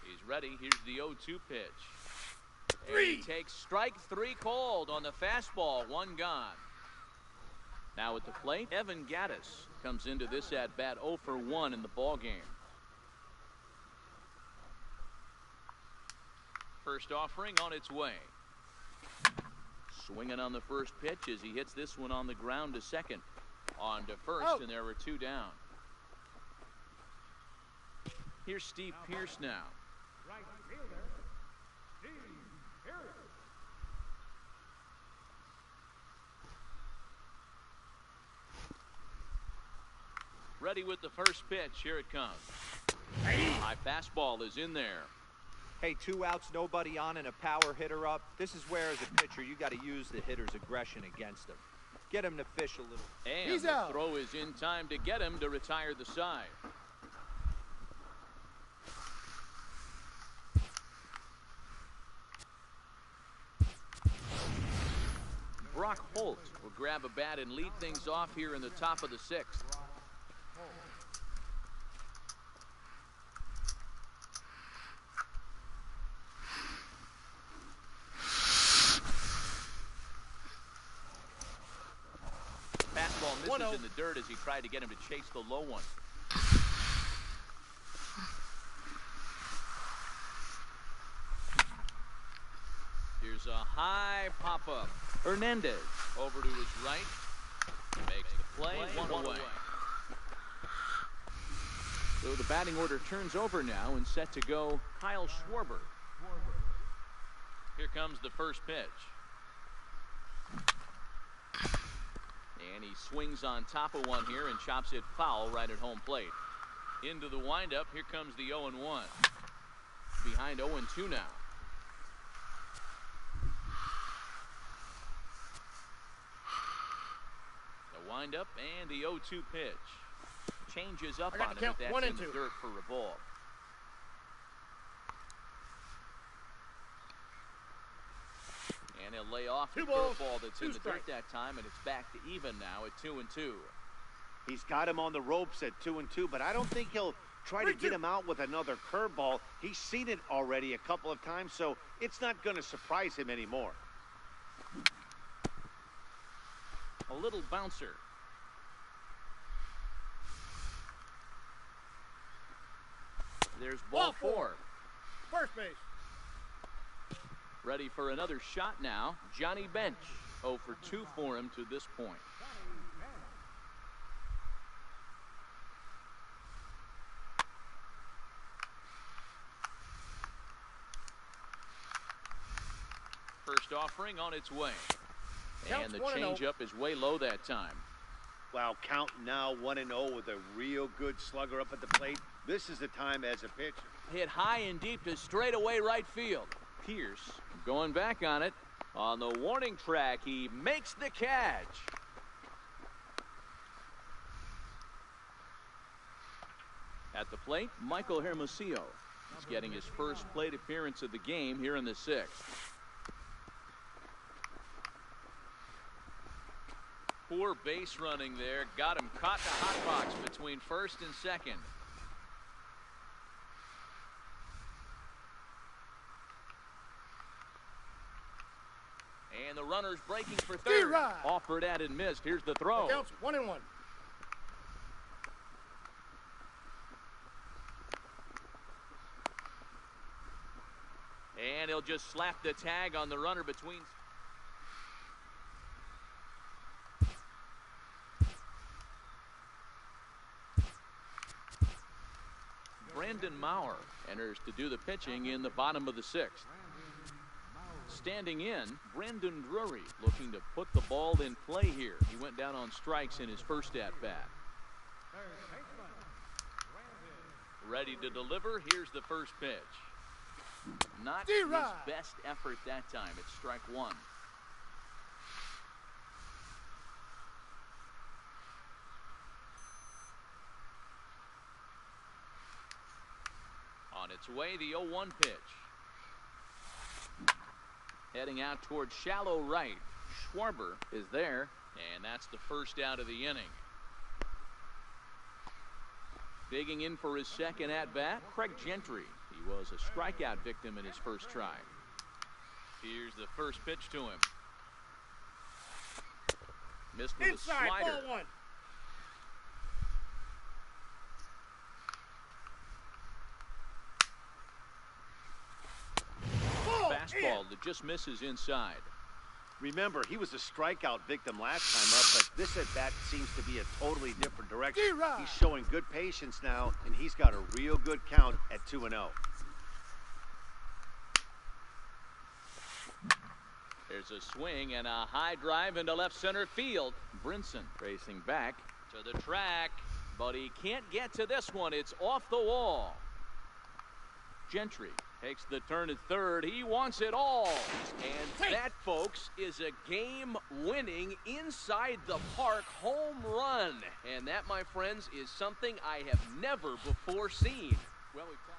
He's ready. Here's the 0-2 pitch. And he takes strike 3 called on the fastball. 1 gone. Now at the plate, Evan Gattis comes into this at bat 0 for 1 in the ball game. First offering on its way. Swinging on the first pitch as he hits this one on the ground to second. On to first, and there were 2 down. Here's Steve Pearce now. Right fielder, Steve Pearce. Ready with the first pitch. Here it comes. High fastball is in there. Hey, 2 outs, nobody on, and a power hitter up. This is where, as a pitcher, you got to use the hitter's aggression against him. Get him to fish a little. And He's the out. throw is in time to get him to retire the side. Brock Holt will grab a bat and lead things off here in the top of the 6th. Fastball misses in the dirt as he tried to get him to chase the low one. Here's a high pop-up. Hernandez over to his right. Makes the play. 1 away. So the batting order turns over now and set to go Kyle Schwarber. Here comes the first pitch. And he swings on top of one here and chops it foul right at home plate. Into the windup. Here comes the 0-1. Behind 0-2 now. The windup and the 0-2 pitch. Changes up on him. That's in the dirt for a ball. And he'll lay off the curveball that's in the dirt that time, and it's back to even now at 2-2. He's got him on the ropes at 2-2, but I don't think he'll try to get him out with another curveball. He's seen it already a couple of times, so it's not going to surprise him anymore. A little bouncer. There's ball 4. First base. Ready for another shot now. Johnny Bench. 0 for 2 for him to this point. First offering on its way. And the changeup is way low that time. Wow, count now 1-0 with a real good slugger up at the plate. This is the time as a pitcher. Hit high and deep to straightaway right field. Pearce going back on it. On the warning track, he makes the catch. At the plate, Michael Hermosillo is getting his first plate appearance of the game here in the 6th. Poor base running there. Got him caught in the hot box between first and second. And the runner's breaking for third. Offered at and missed. Here's the throw. It counts 1-1. And he'll just slap the tag on the runner between. Brandon Maurer enters to do the pitching in the bottom of the 6th. Standing in, Brandon Drury looking to put the ball in play here. He went down on strikes in his first at-bat. Ready to deliver. Here's the first pitch. Not his best effort that time. It's strike 1. On its way, the 0-1 pitch. Heading out towards shallow right. Schwarber is there, and that's the first out of the inning. Digging in for his second at-bat, Craig Gentry. He was a strikeout victim in his first try. Here's the first pitch to him. Missed with Inside, a slider. ball 1. Fastball that just misses inside. Remember, he was a strikeout victim last time up, but this at-bat seems to be a totally different direction. He's showing good patience now, and he's got a real good count at 2-0. There's a swing and a high drive into left center field. Brinson racing back to the track, but he can't get to this one. It's off the wall. Gentry takes the turn at third. He wants it all. And that, folks, is a game-winning inside the park home run. And that, my friends, is something I have never before seen. Well, we've talked.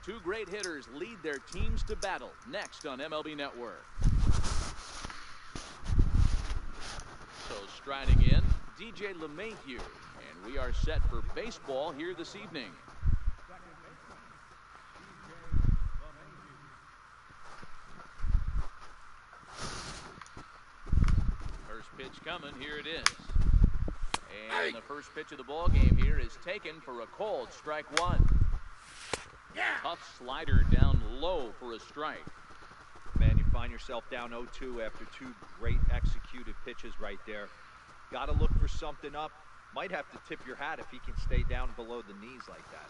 Two great hitters lead their teams to battle next on MLB Network. So striding in, DJ LeMahieu, and We are set for baseball here this evening. First pitch coming. Here it is. And the first pitch of the ball game here is taken for a called strike one. Tough slider down low for a strike. Man, you find yourself down 0-2 after two great executed pitches right there. Got to look for something up. Might have to tip your hat if he can stay down below the knees like that.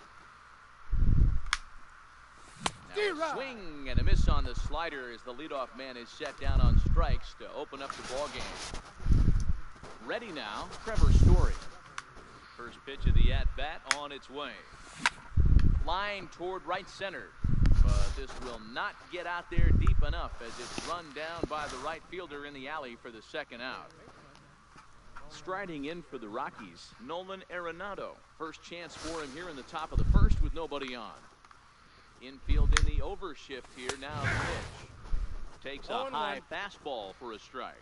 Now a swing and a miss on the slider as the leadoff man is set down on strikes to open up the ball game. Ready now, Trevor Story. First pitch of the at-bat on its way. Line toward right center. But this will not get out there deep enough as it's run down by the right fielder in the alley for the second out. Striding in for the Rockies, Nolan Arenado. First chance for him here in the top of the first with nobody on. Infield in the overshift here. Now the pitch. Takes a high fastball for a strike.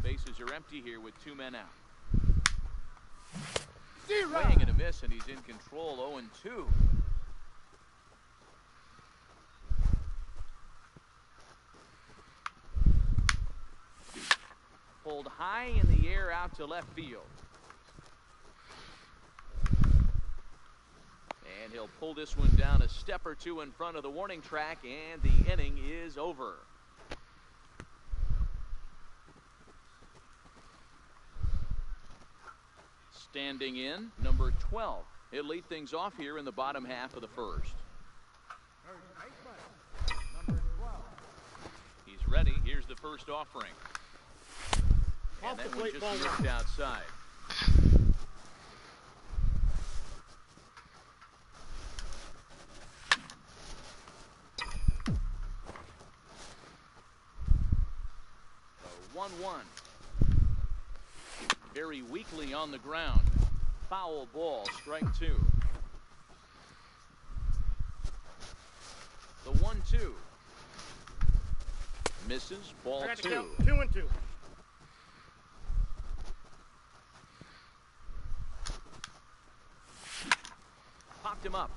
Bases are empty here with two men out. Swing and a miss, and he's in control. 0-2. Pulled high in the air out to left field. And he'll pull this one down a step or two in front of the warning track, and the inning is over. Standing in, number 12. He'll lead things off here in the bottom half of the first. He's ready. Here's the first offering. And that one just ripped outside. So 1-1. Very weakly on the ground. Foul ball, strike two. The 1-2. Misses, ball two. 2-2. Popped him up.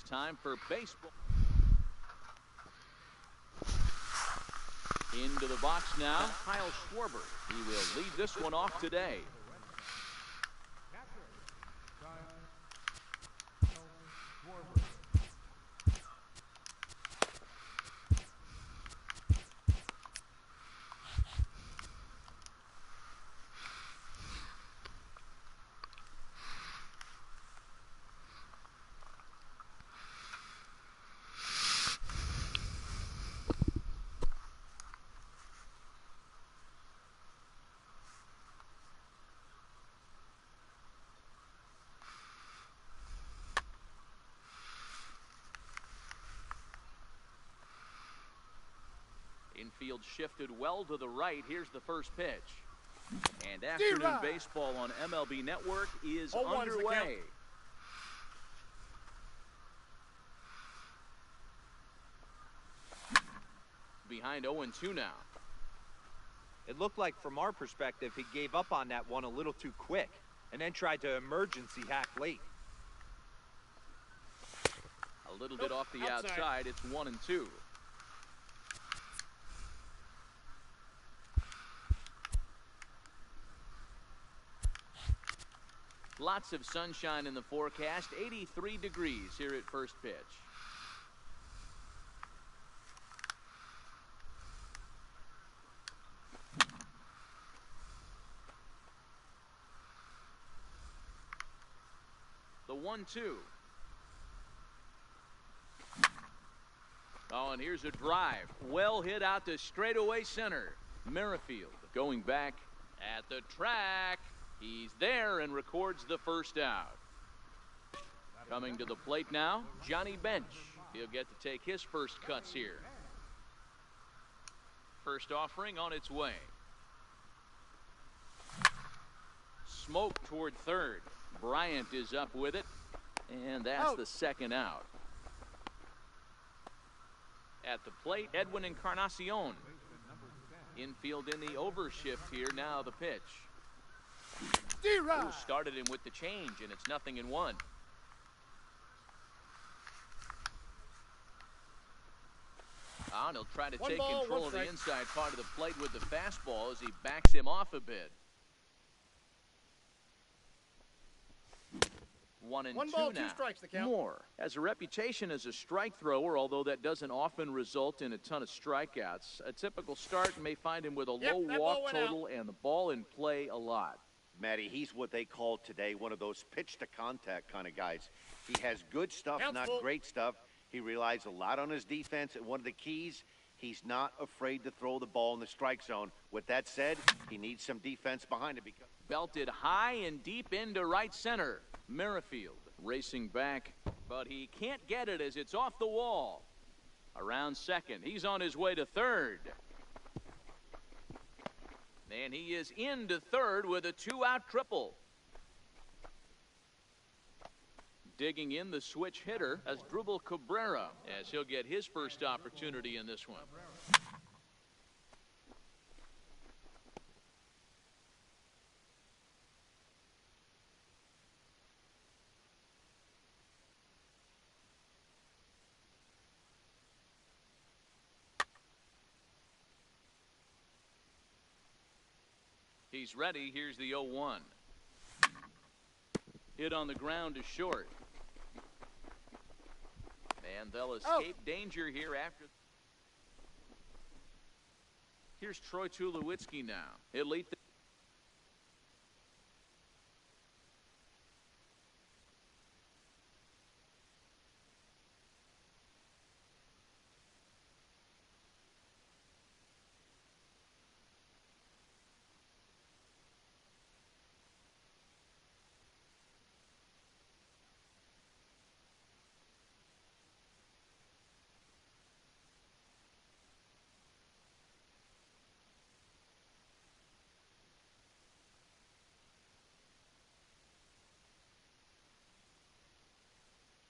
time for baseball. Into the box now, Kyle Schwarber. He will lead this one off today. Infield shifted well to the right. Here's the first pitch. And afternoon baseball on MLB Network is underway. Behind 0-2 now. It looked like, from our perspective, he gave up on that one a little too quick and then tried to emergency hack late. A little bit off the outside. It's 1-2. Lots of sunshine in the forecast. 83 degrees here at first pitch. The 1-2. Oh, and here's a drive. Well hit out to straightaway center. Merrifield going back at the track. He's there and records the first out. Coming to the plate now, Johnny Bench. He'll get to take his first cuts here. First offering on its way. Smoke toward third. Bryant is up with it, and that's the second out. At the plate, Edwin Encarnacion. Infield in the overshift here. Now the pitch. Who started him with the change, and it's 0-1. And he'll try to take control of the inside part of the plate with the fastball as he backs him off a bit. 1-2 now. 2 strikes, the count. Moore has a reputation as a strike thrower, although that doesn't often result in a ton of strikeouts. A typical start may find him with a low walk total and the ball in play a lot. Matty, he's what they call today one of those pitch-to-contact kind of guys. He has good stuff, not great stuff. He relies a lot on his defense, and one of the keys, he's not afraid to throw the ball in the strike zone. With that said, he needs some defense behind it. Belted high and deep into right center. Merrifield racing back, but he can't get it as it's off the wall. Around second, he's on his way to third. And he is into third with a 2-out triple. Digging in the switch hitter as Asdrubal Cabrera, as he'll get his first opportunity in this one. He's ready. Here's the 0-1. Hit on the ground to short. And they'll escape danger here after. Here's Troy Tulowitzki now. He'll lead the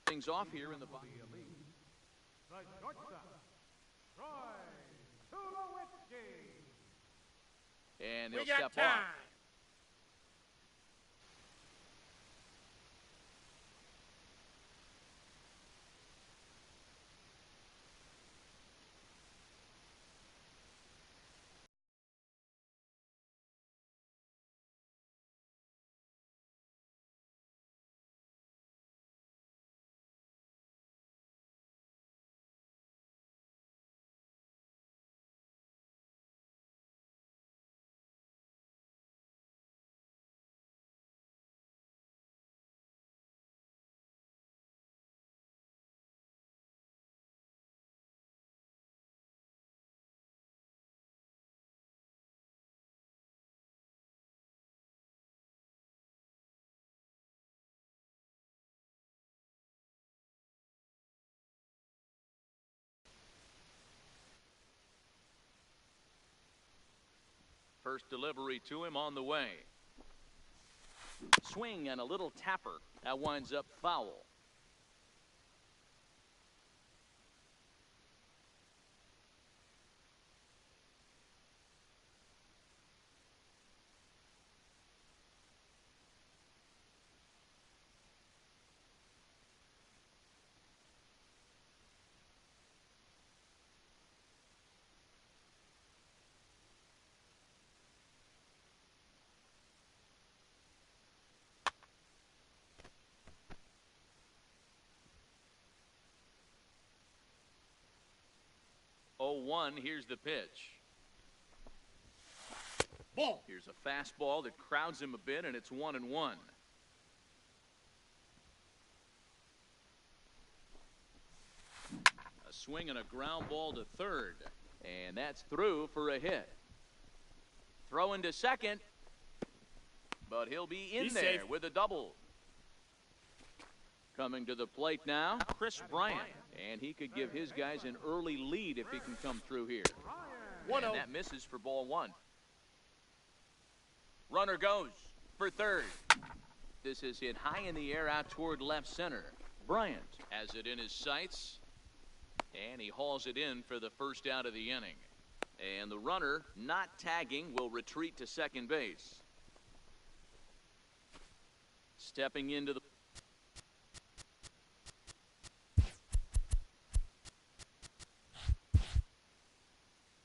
things off here in the box. The shortstop, Troy Tulowitzki. And he'll step off. First delivery to him on the way. Swing and a little tapper. That winds up foul. Oh, 1, here's the pitch. Ball. Here's a fastball that crowds him a bit, and it's 1-1. A swing and a ground ball to third. And that's through for a hit. Throw into second. But he'll be in He's there safe. with a double. Coming to the plate now, Chris Bryant. And he could give his guys an early lead if he can come through here. 1-0. And that misses for ball 1. Runner goes for third. This is hit high in the air out toward left center. Bryant has it in his sights. And he hauls it in for the first out of the inning. And the runner, not tagging, will retreat to second base. Stepping into the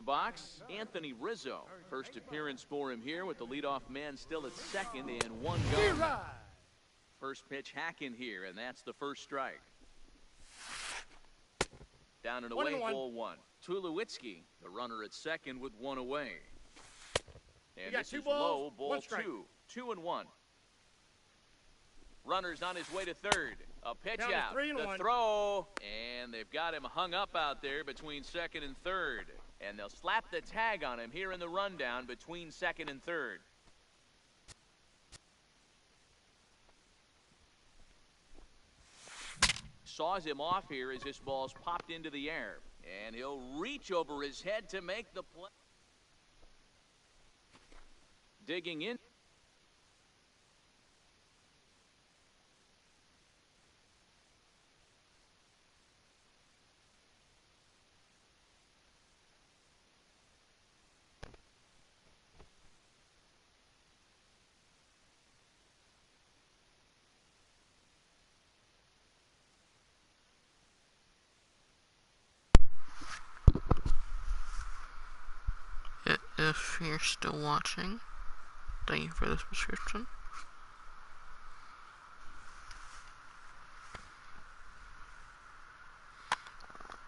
box, Anthony Rizzo. First appearance for him here with the leadoff man still at second and 1 go. First pitch hack in here, and that's the first strike. Down and away, 1-1. ball 1. Tulowitzki, the runner at second with 1 away. And got this 2 is balls, low, ball 1 strike. 2-1. Runner's on his way to third. A pitch Down to out. 3-1. The throw, and they've got him hung up out there between second and third. And they'll slap the tag on him here in the rundown between second and third. Saws him off here as this ball's popped into the air. And he'll reach over his head to make the play. Digging in. If you're still watching, thank you for the subscription.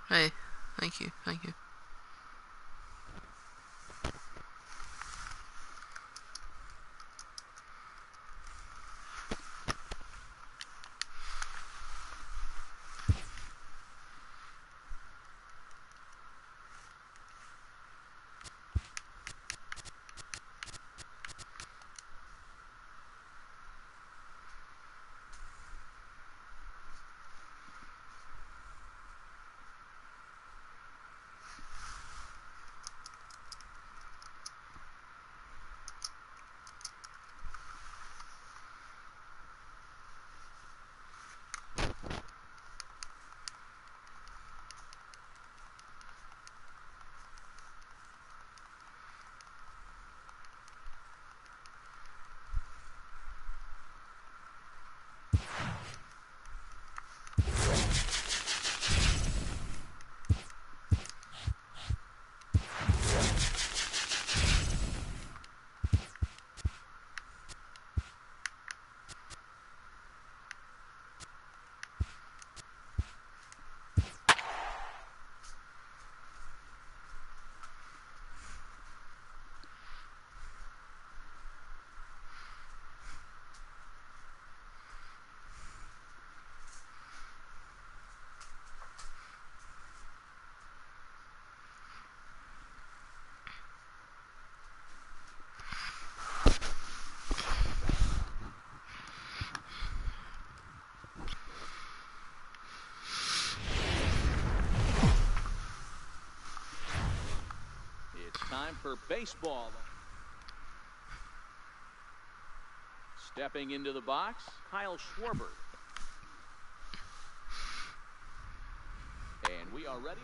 Hey, thank you. Time for baseball. Stepping into the box, Kyle Schwarber. And we are ready.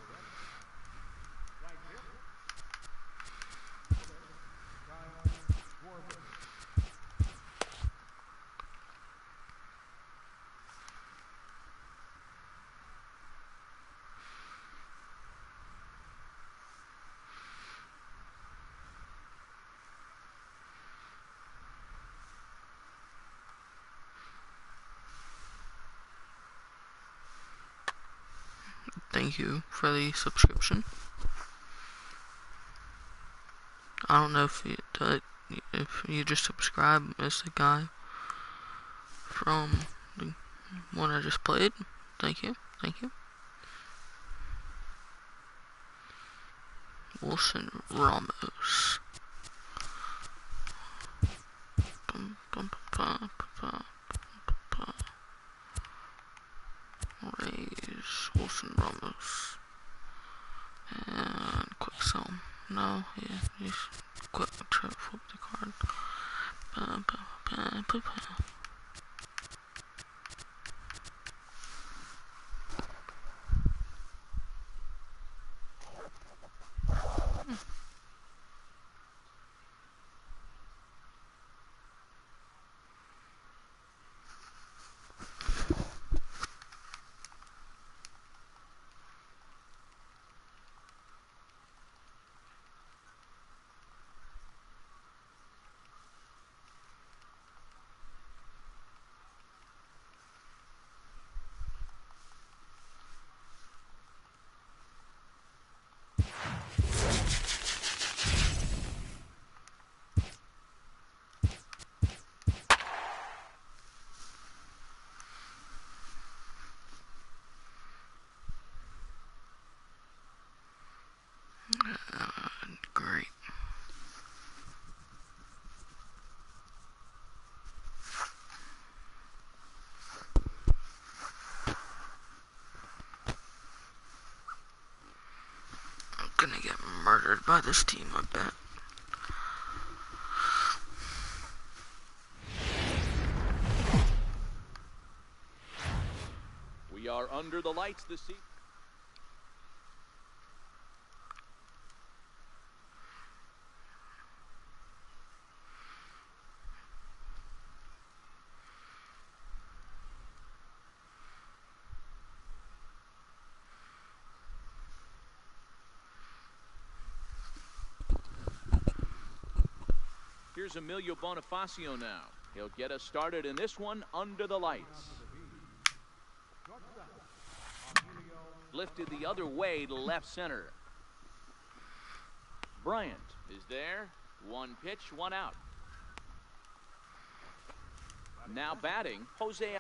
Thank you for the subscription. I don't know if you just subscribe as the guy from the one I just played. Thank you. Thank you. Wilson Ramos. Raise Wilson Ramos. And quick sell. No, yeah, he's quick try to flip the card. Great. I'm gonna get murdered by this team, I bet. We are under the lights this season. Here's Emilio Bonifacio now. He'll get us started in this one under the lights. Lifted the other way to left center. Bryant is there. One pitch, one out. Now batting, Jose.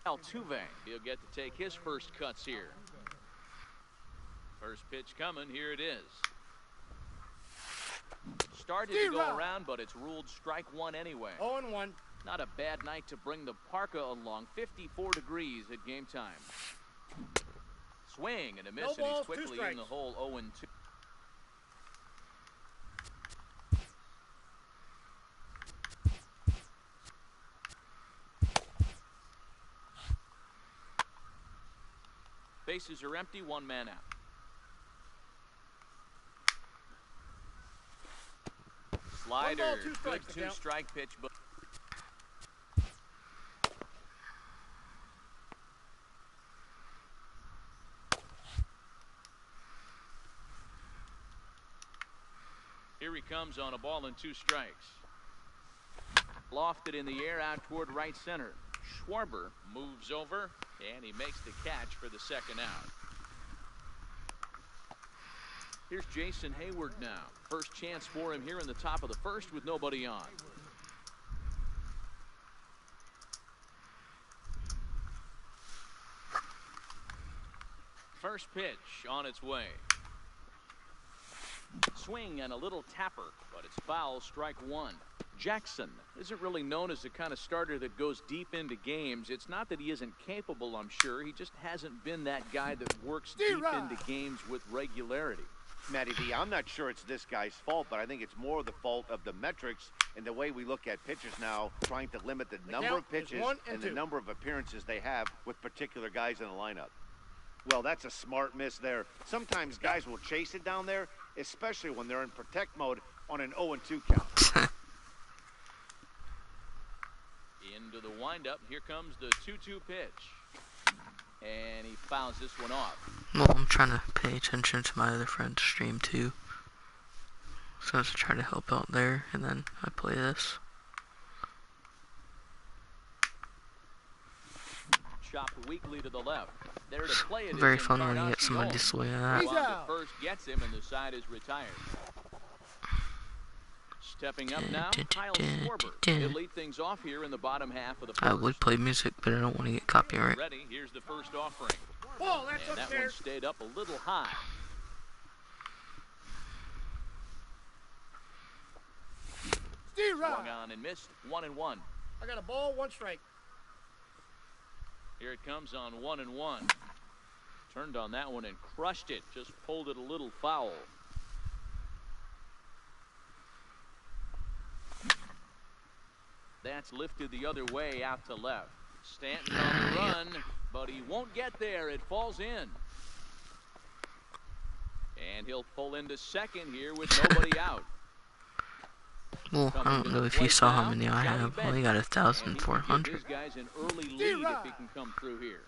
Altuve, he'll get to take his first cuts here. First pitch coming, here it is. Started to go around, but it's ruled strike one anyway. 0-1. Not a bad night to bring the parka along. 54 degrees at game time. Swing and a miss, No and he's balls, quickly in the hole 0-2. Bases are empty, one man out. Slider, One ball, two good strikes, two-strike pitch, but here he comes on a ball and two strikes. Lofted in the air out toward right center. Schwarber moves over, and he makes the catch for the second out. Here's Jason Hayward now. First chance for him here in the top of the first with nobody on. First pitch on its way. Swing and a little tapper, but it's foul, strike one. Jackson isn't really known as the kind of starter that goes deep into games. It's not that he isn't capable, I'm sure. He just hasn't been that guy that works deep into games with regularity. Matty V, I'm not sure it's this guy's fault, but I think it's more the fault of the metrics and the way we look at pitchers now, trying to limit the number of pitches and the number of appearances they have with particular guys in the lineup. Well, that's a smart miss there. Sometimes guys will chase it down there, especially when they're in protect mode on an 0-2 count. Into the windup, here comes the 2-2 pitch. And he fouls this one off. Well, I'm trying to pay attention to my other friend's stream too. So I was trying to help out there, and then I play this. Chopped weakly to the left. There to play it. Very fun when you get somebody to swing at that. First gets him, and the side is retired. Stepping up now, Kyle Schwarber. He'll lead things off here in the bottom half of the first. I would play music, but I don't want to get copyright. Ready? Here's the first offering. Ball, that's and that one stayed up a little high. Swung on and missed. 1-1. I got a ball, 1 strike. Here it comes on 1-1. Turned on that one and crushed it. Just pulled it a little foul. That's lifted the other way out to left. Stanton on the run, but he won't get there. It falls in. And he'll pull into second here with nobody out. Well, I don't know if you saw how many I have. I only got 1,400.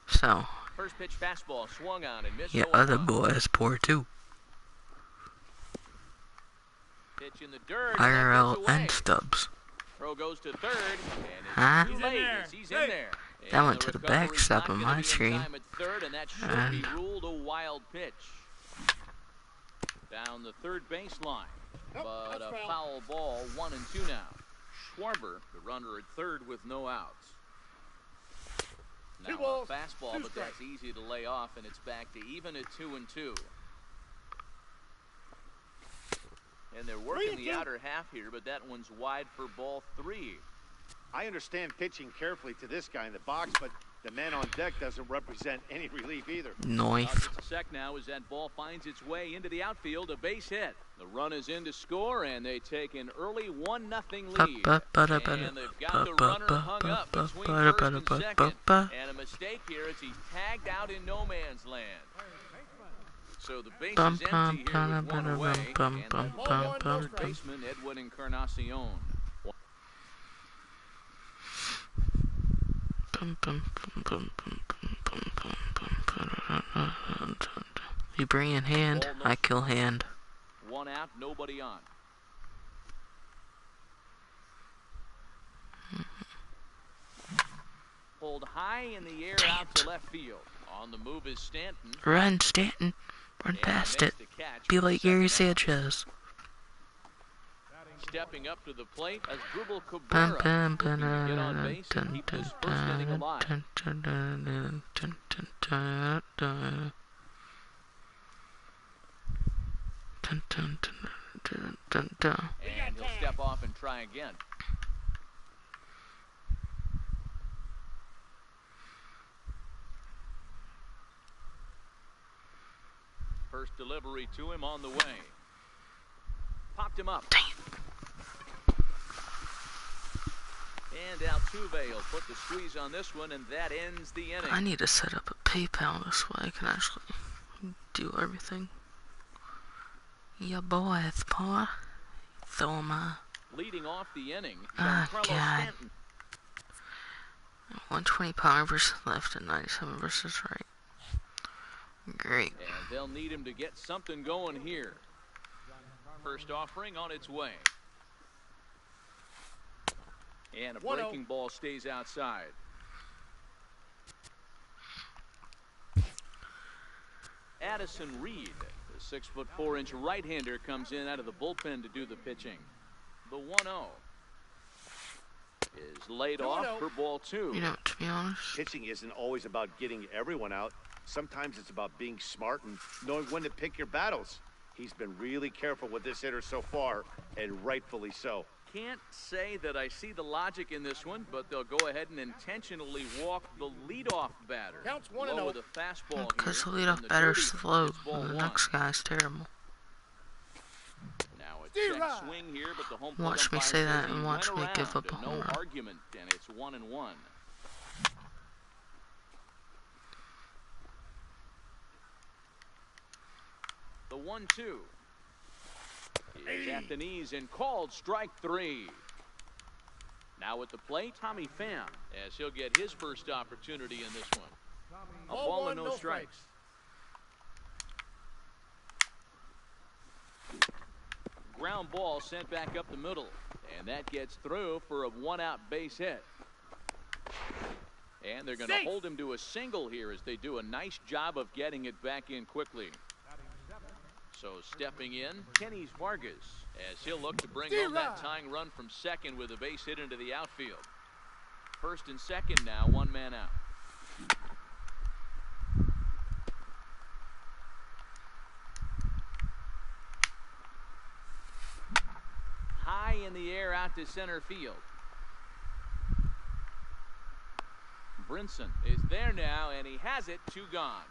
So, First pitch fastball swung on and missed. yeah, other boy is poor too. Pitch in the dirt, IRL and Stubbs. Throw goes to third, and he's in there. That went to the backstop of my screen. And be ruled a wild pitch. Down the third baseline. But a foul ball, 1-2 now. Schwarber, the runner at third with no outs. Now a fastball, but that's easy to lay off, and it's back to even at 2-2. And they're working the outer half here, but that one's wide for ball 3. I understand pitching carefully to this guy in the box, but the man on deck doesn't represent any relief either. Knife. Sec now as that ball finds its way into the outfield, a base hit. The run is in to score, and they take an early 1-0 lead. And they've got the runner hung up between first and second. And a mistake here as he's tagged out in no man's land. So the base is empty here with one away, and the third baseman, Edwin Encarnacion. You bring in hand, I kill hand. 1 out, nobody on. Pulled high in the air out to left field. On the move is Stanton. Run, Stanton. Run past it. Be like Gary Sanchez. Stepping up to the plate as Dribble Cabrera get on base and keep this first inning alive. And he'll step off and try again. First delivery to him on the way. Popped him up. And Altuve will put the squeeze on this one, and that ends the inning. I need to set up a PayPal this way I can actually do everything. Yeah, boy, it's poor. So am I. Leading off the inning, Ah, Giancarlo God. Stanton. 120 power versus left and 97 versus right. Great. And they'll need him to get something going here. First offering on its way. And a breaking ball stays outside. Addison Reed, the 6'4" right-hander, comes in out of the bullpen to do the pitching. The 1-0 is laid off for ball 2. You know, to be honest, Pitching isn't always about getting everyone out. Sometimes it's about being smart and knowing when to pick your battles. He's been really careful with this hitter so far, and rightfully so. Can't say that I see the logic in this one, but they'll go ahead and intentionally walk the leadoff batter. Counts 1-0. Low with a fastball Because the here. leadoff In the batter's dirty, slow. it's ball The one. next guy's terrible. Now a check swing here, but the home plate Watch me umpire say says that he and watch went me give around, up a and home no run. argument, and it's 1-1. The 1-2 is at the knees and called strike 3. Now at the plate, Tommy Pham, as he'll get his first opportunity in this one. A ball and no strikes. Ground ball sent back up the middle, and that gets through for a one-out base hit. And they're going to hold him to a single here as they do a nice job of getting it back in quickly. So stepping in, Kenny Vargas, as he'll look to bring home that tying run from second with a base hit into the outfield. First and second now, one man out. High in the air out to center field. Brinson is there now, and he has it, 2 gone.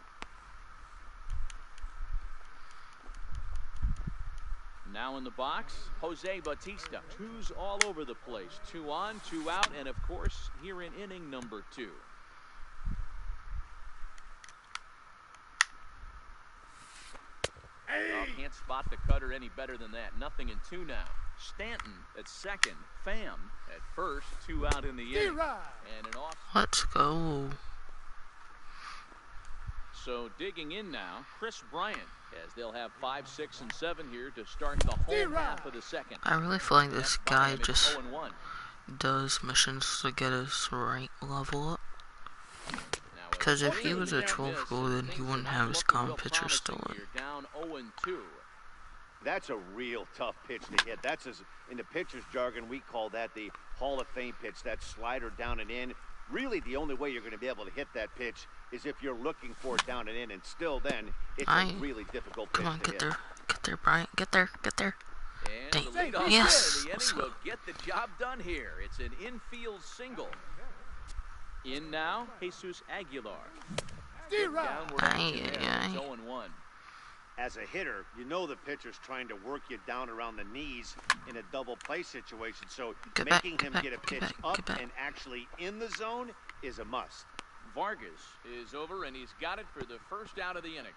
Now in the box, Jose Bautista. 2's all over the place. 2 on, 2 out, and of course, here in inning number 2. Oh, can't spot the cutter any better than that. Nothing in 2 now. Stanton at second. Pham at first. 2 out in the inning. And an off. Let's go. So digging in now, Chris Bryant, as they'll have 5, 6, and 7 here to start the whole half of the second. I really feel like this guy just 0-1. does missions to get his rank level up. Because if he was a 12 goal, then he wouldn't have his common pitcher still in. Down 0-2. That's a real tough pitch to hit. That's, in the pitcher's jargon, we call that the Hall of Fame pitch, that slider down and in. Really, the only way you're going to be able to hit that pitch is if you're looking for it down and in, and still then, it's a really difficult pitch Come on, to get hit. Get there, Bryant, get there. And Dang. the leadoff Yes. man of the inning will get the job done here. It's an infield single. In now, Jesus Aguilar. Downward action there. It's 0-1. As a hitter, you know the pitcher's trying to work you down around the knees in a double play situation, so making him get a pitch up and actually in the zone is a must. Vargas is over, and he's got it for the first out of the inning.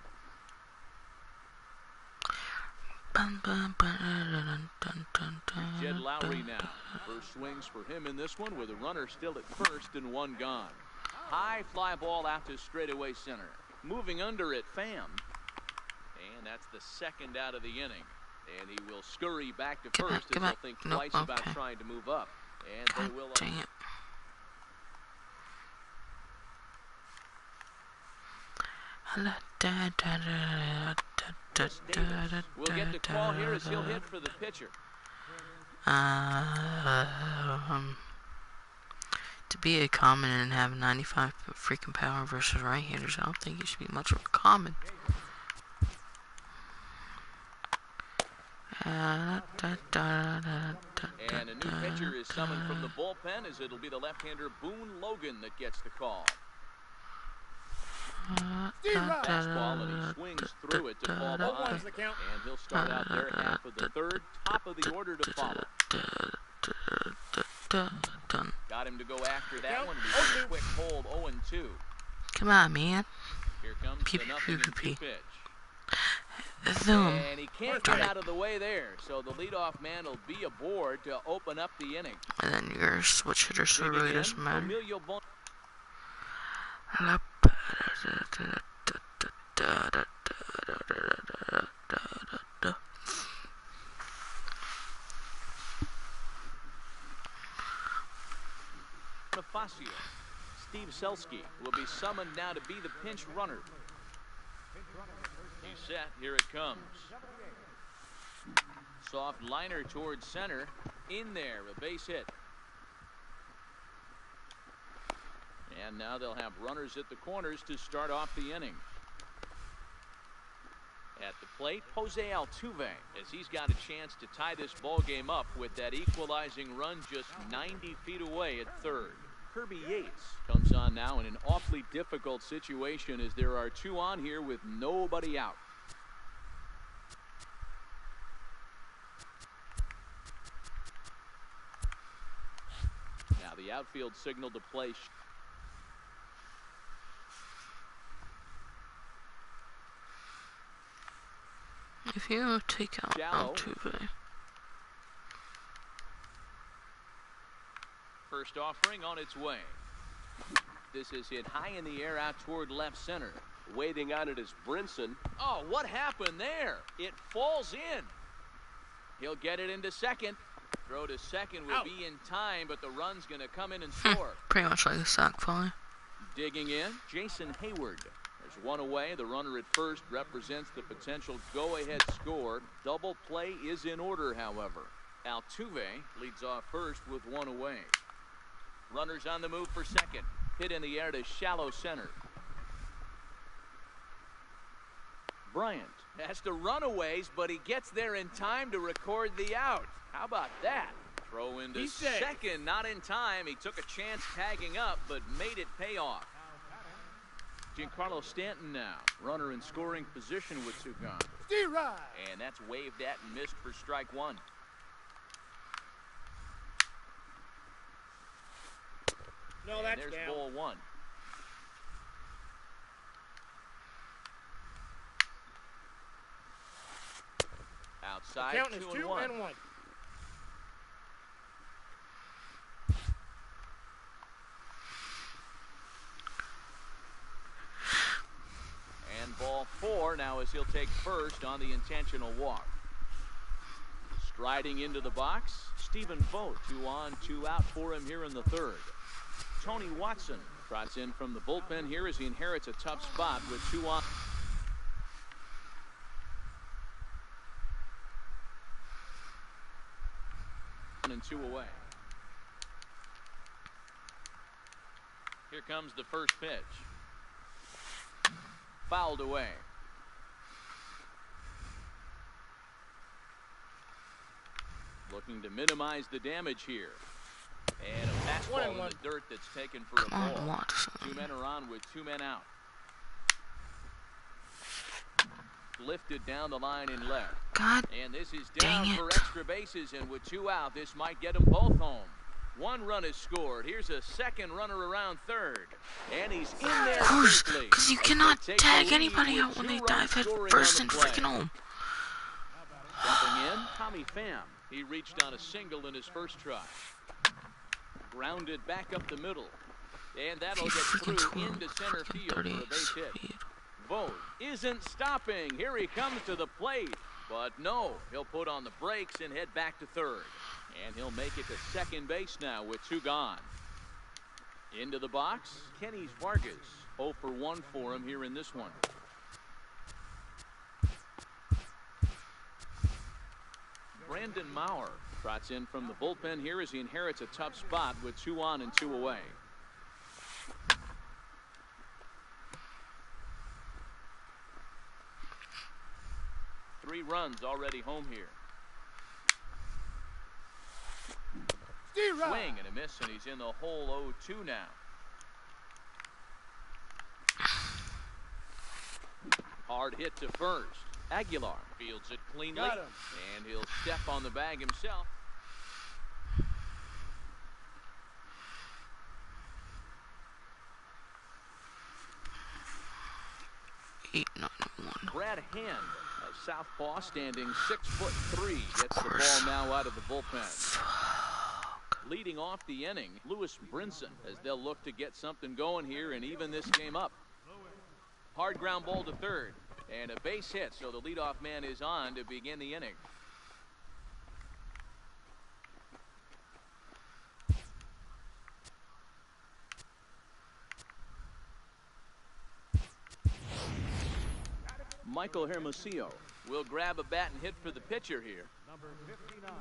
Jed Lowry now. First swings for him in this one with a runner still at first and 1 gone. High fly ball out to straightaway center. Moving under it, Pham. And that's the second out of the inning. And he will scurry back to first as he'll think twice about trying to move up. And they will. Dang it. We'll get the call here as he'll hit for the pitcher. To be a common and have 95 freaking power versus right-handers, I don't think he should be much of a common. And a new pitcher is summoned from the bullpen, as it'll be the left-hander Boone Logan that gets the call. Fastball, and he swings through it to fall behind. And he'll start out there half of the third, top of the order to follow. Got him to go after that one. He quick hold, 0-2. Come on, man. Here comes the 0-2 pitch. Zoom. And he can't get out of the way there, so the leadoff man will be aboard to open up the inning. And then your switch hitter, so it really doesn't matter. Bonifacio. Steve Selski will be summoned now to be the pinch runner. He's set. Here it comes. Soft liner towards center. In there, a base hit. And now they'll have runners at the corners to start off the inning. At the plate, Jose Altuve, as he's got a chance to tie this ball game up with that equalizing run just 90 feet away at third. Kirby Yates comes on now in an awfully difficult situation as there are two on here with nobody out. Now the outfield signal to play. If you take out Altuve. First offering on its way. This is hit high in the air out toward left center. Waiting on it is Brinson. Oh, what happened there? It falls in. He'll get it into second. Throw to second will be in time, but the run's going to come in and score. Pretty much like a sac fly. Digging in, Jason Hayward. There's one away. The runner at first represents the potential go-ahead score. Double play is in order, however. Altuve leads off first with one away. Runners on the move for second. Hit in the air to shallow center. Bryant has to run a ways, but he gets there in time to record the out. How about that? Throw into second, not in time. He took a chance tagging up, but made it pay off. Giancarlo Stanton now, runner in scoring position with two gone. And that's waved at and missed for strike one. No, and that's there's down. ball one. Outside, Count is 2 2 and 1. and 1. And ball 4 now as he'll take first on the intentional walk. Striding into the box, Stephen Vogt, 2 on, 2 out for him here in the third. Tony Watson trots in from the bullpen here as he inherits a tough spot with 2 on. And 2 away. Here comes the first pitch. Fouled away. Looking to minimize the damage here. And a fastball in the dirt that's taken for a ball. Watson. 2 men are on with 2 men out. Lifted down the line in left. God and this is down dang for it. extra bases, and with 2 out, this might get them both home. 1 run is scored. Here's a second runner around third, and he's in there. Of course, safely. because you As cannot they take tag the lead anybody with out when 2 they runs dive head scoring first on and the play. freaking home. Jumping in, Tommy Pham. He reached on a single in his first try. Grounded back up the middle, and that'll get through into center field for a base hit. Vogt isn't stopping. Here he comes to the plate. But no, he'll put on the brakes and head back to third. And he'll make it to second base now with 2 gone. Into the box, Kenny Vargas. 0 for 1 for him here in this one. Brandon Maurer trots in from the bullpen here as he inherits a tough spot with 2 on and 2 away. Three runs already home here. Swing and a miss, and he's in the hole 0-2 now. Hard hit to first. Aguilar fields it cleanly, and he'll step on the bag himself. Brad Hand, a southpaw standing 6'3", gets the ball now out of the bullpen. Leading off the inning, Lewis Brinson, as they'll look to get something going here and even this game up. Hard ground ball to third, and a base hit, so the leadoff man is on to begin the inning. Michael Hermosillo will grab a bat and hit for the pitcher here. Number 59.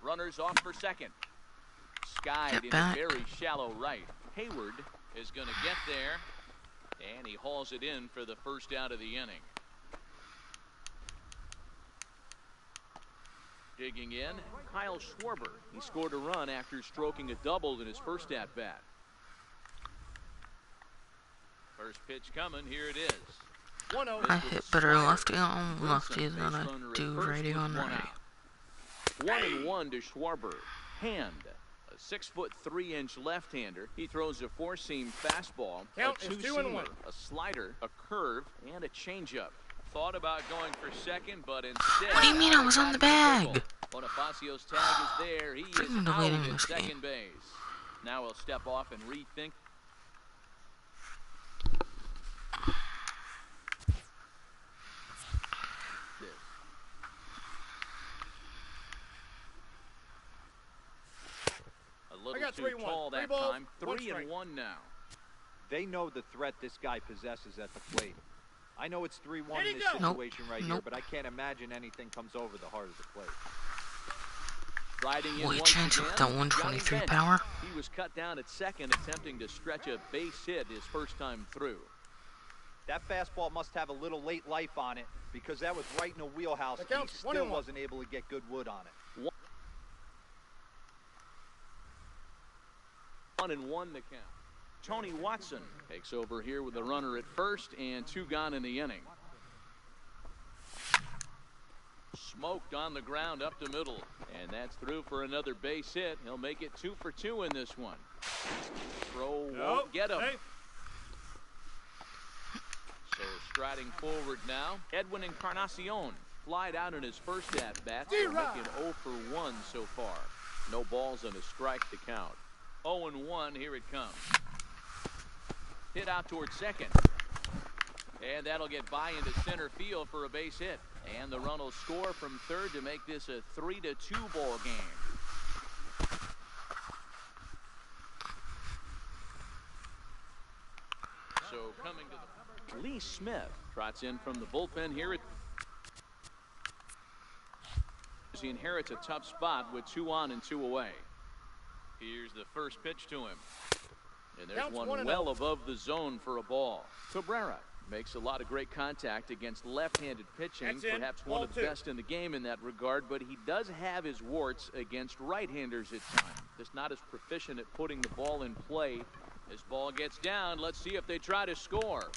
Runners off for second. Skied in a very shallow right. Hayward is going to get there. And he hauls it in for the first out of the inning. Digging in, Kyle Schwarber. He scored a run after stroking a double in his first at-bat. First pitch coming, here it is. 1-0. I hit better lefty on lefty than I do righty on righty. 1-1 to Schwarber. Hand. A 6'3" left-hander. He throws a four-seam fastball, Count a is 2-1. two-seamer, a slider, a curve, and a changeup. Thought about going for second, but instead. What do you mean I was on the bag? Bonifacio's tag is there. He is out at second base. Now he'll step off and rethink. A little too tall that time. 3-1 now. They know the threat this guy possesses at the plate. I know it's 3-1 in this situation here, but I can't imagine anything comes over the heart of the plate. Riding in Will you once change it again, with that 123 power? He was cut down at second, attempting to stretch a base hit his first time through. That fastball must have a little late life on it because that was right in the wheelhouse. That And he counts. still 1-1. wasn't able to get good wood on it. 1-1 the count. Tony Watson takes over here with a runner at first and 2 gone in the inning. Smoked on the ground up the middle, and that's through for another base hit. He'll make it 2 for 2 in this one. Throw won't get him. Hey. So striding forward now, Edwin Encarnacion flied out in his first at-bat, so making 0 for 1 so far. No balls and a strike to count. 0-1, here it comes. Hit out towards second. And that'll get by into center field for a base hit. And the run will score from third to make this a 3-2 ball game. So coming to the Lee Smith trots in from the bullpen here. He inherits a tough spot with 2 on and 2 away. Here's the first pitch to him. And there's one well above the zone for a ball. Cabrera makes a lot of great contact against left-handed pitching, perhaps one of the best in the game in that regard, but he does have his warts against right-handers at times. Just not as proficient at putting the ball in play. This ball gets down. Let's see if they try to score.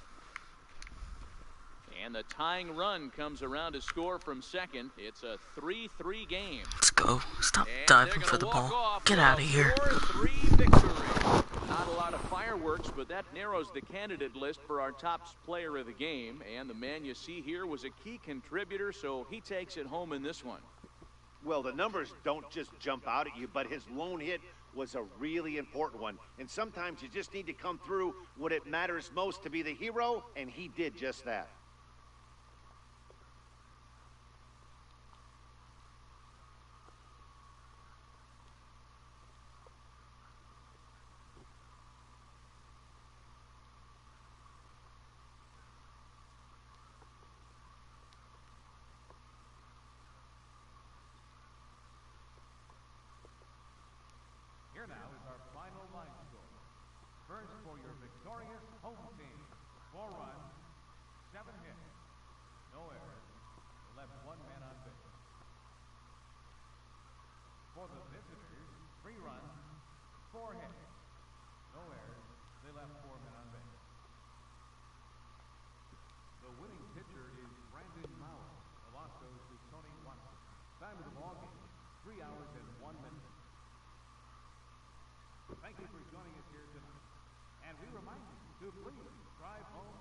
And the tying run comes around to score from second. It's a 3-3 game. Let's go. Stop diving for the ball. Get out of here. 4-3 victory. Not a lot of fireworks, but that narrows the candidate list for our top player of the game. And the man you see here was a key contributor, so he takes it home in this one. Well, the numbers don't just jump out at you, but his lone hit was a really important one. And sometimes you just need to come through when it matters most to be the hero, and he did just that. Here now is our final line score. First for your victorious home team. 4 runs, 7 hits, no errors. They left 1 man on base. For the visitors, 3 runs, 4 hits, no errors. They left 4 men on base. The winning pitcher is Brandon Maurer. The loss goes to Tony Watson. Time of the ball game, 3 hours and 1 minute. Thank you for joining us here tonight. And we remind you to please drive home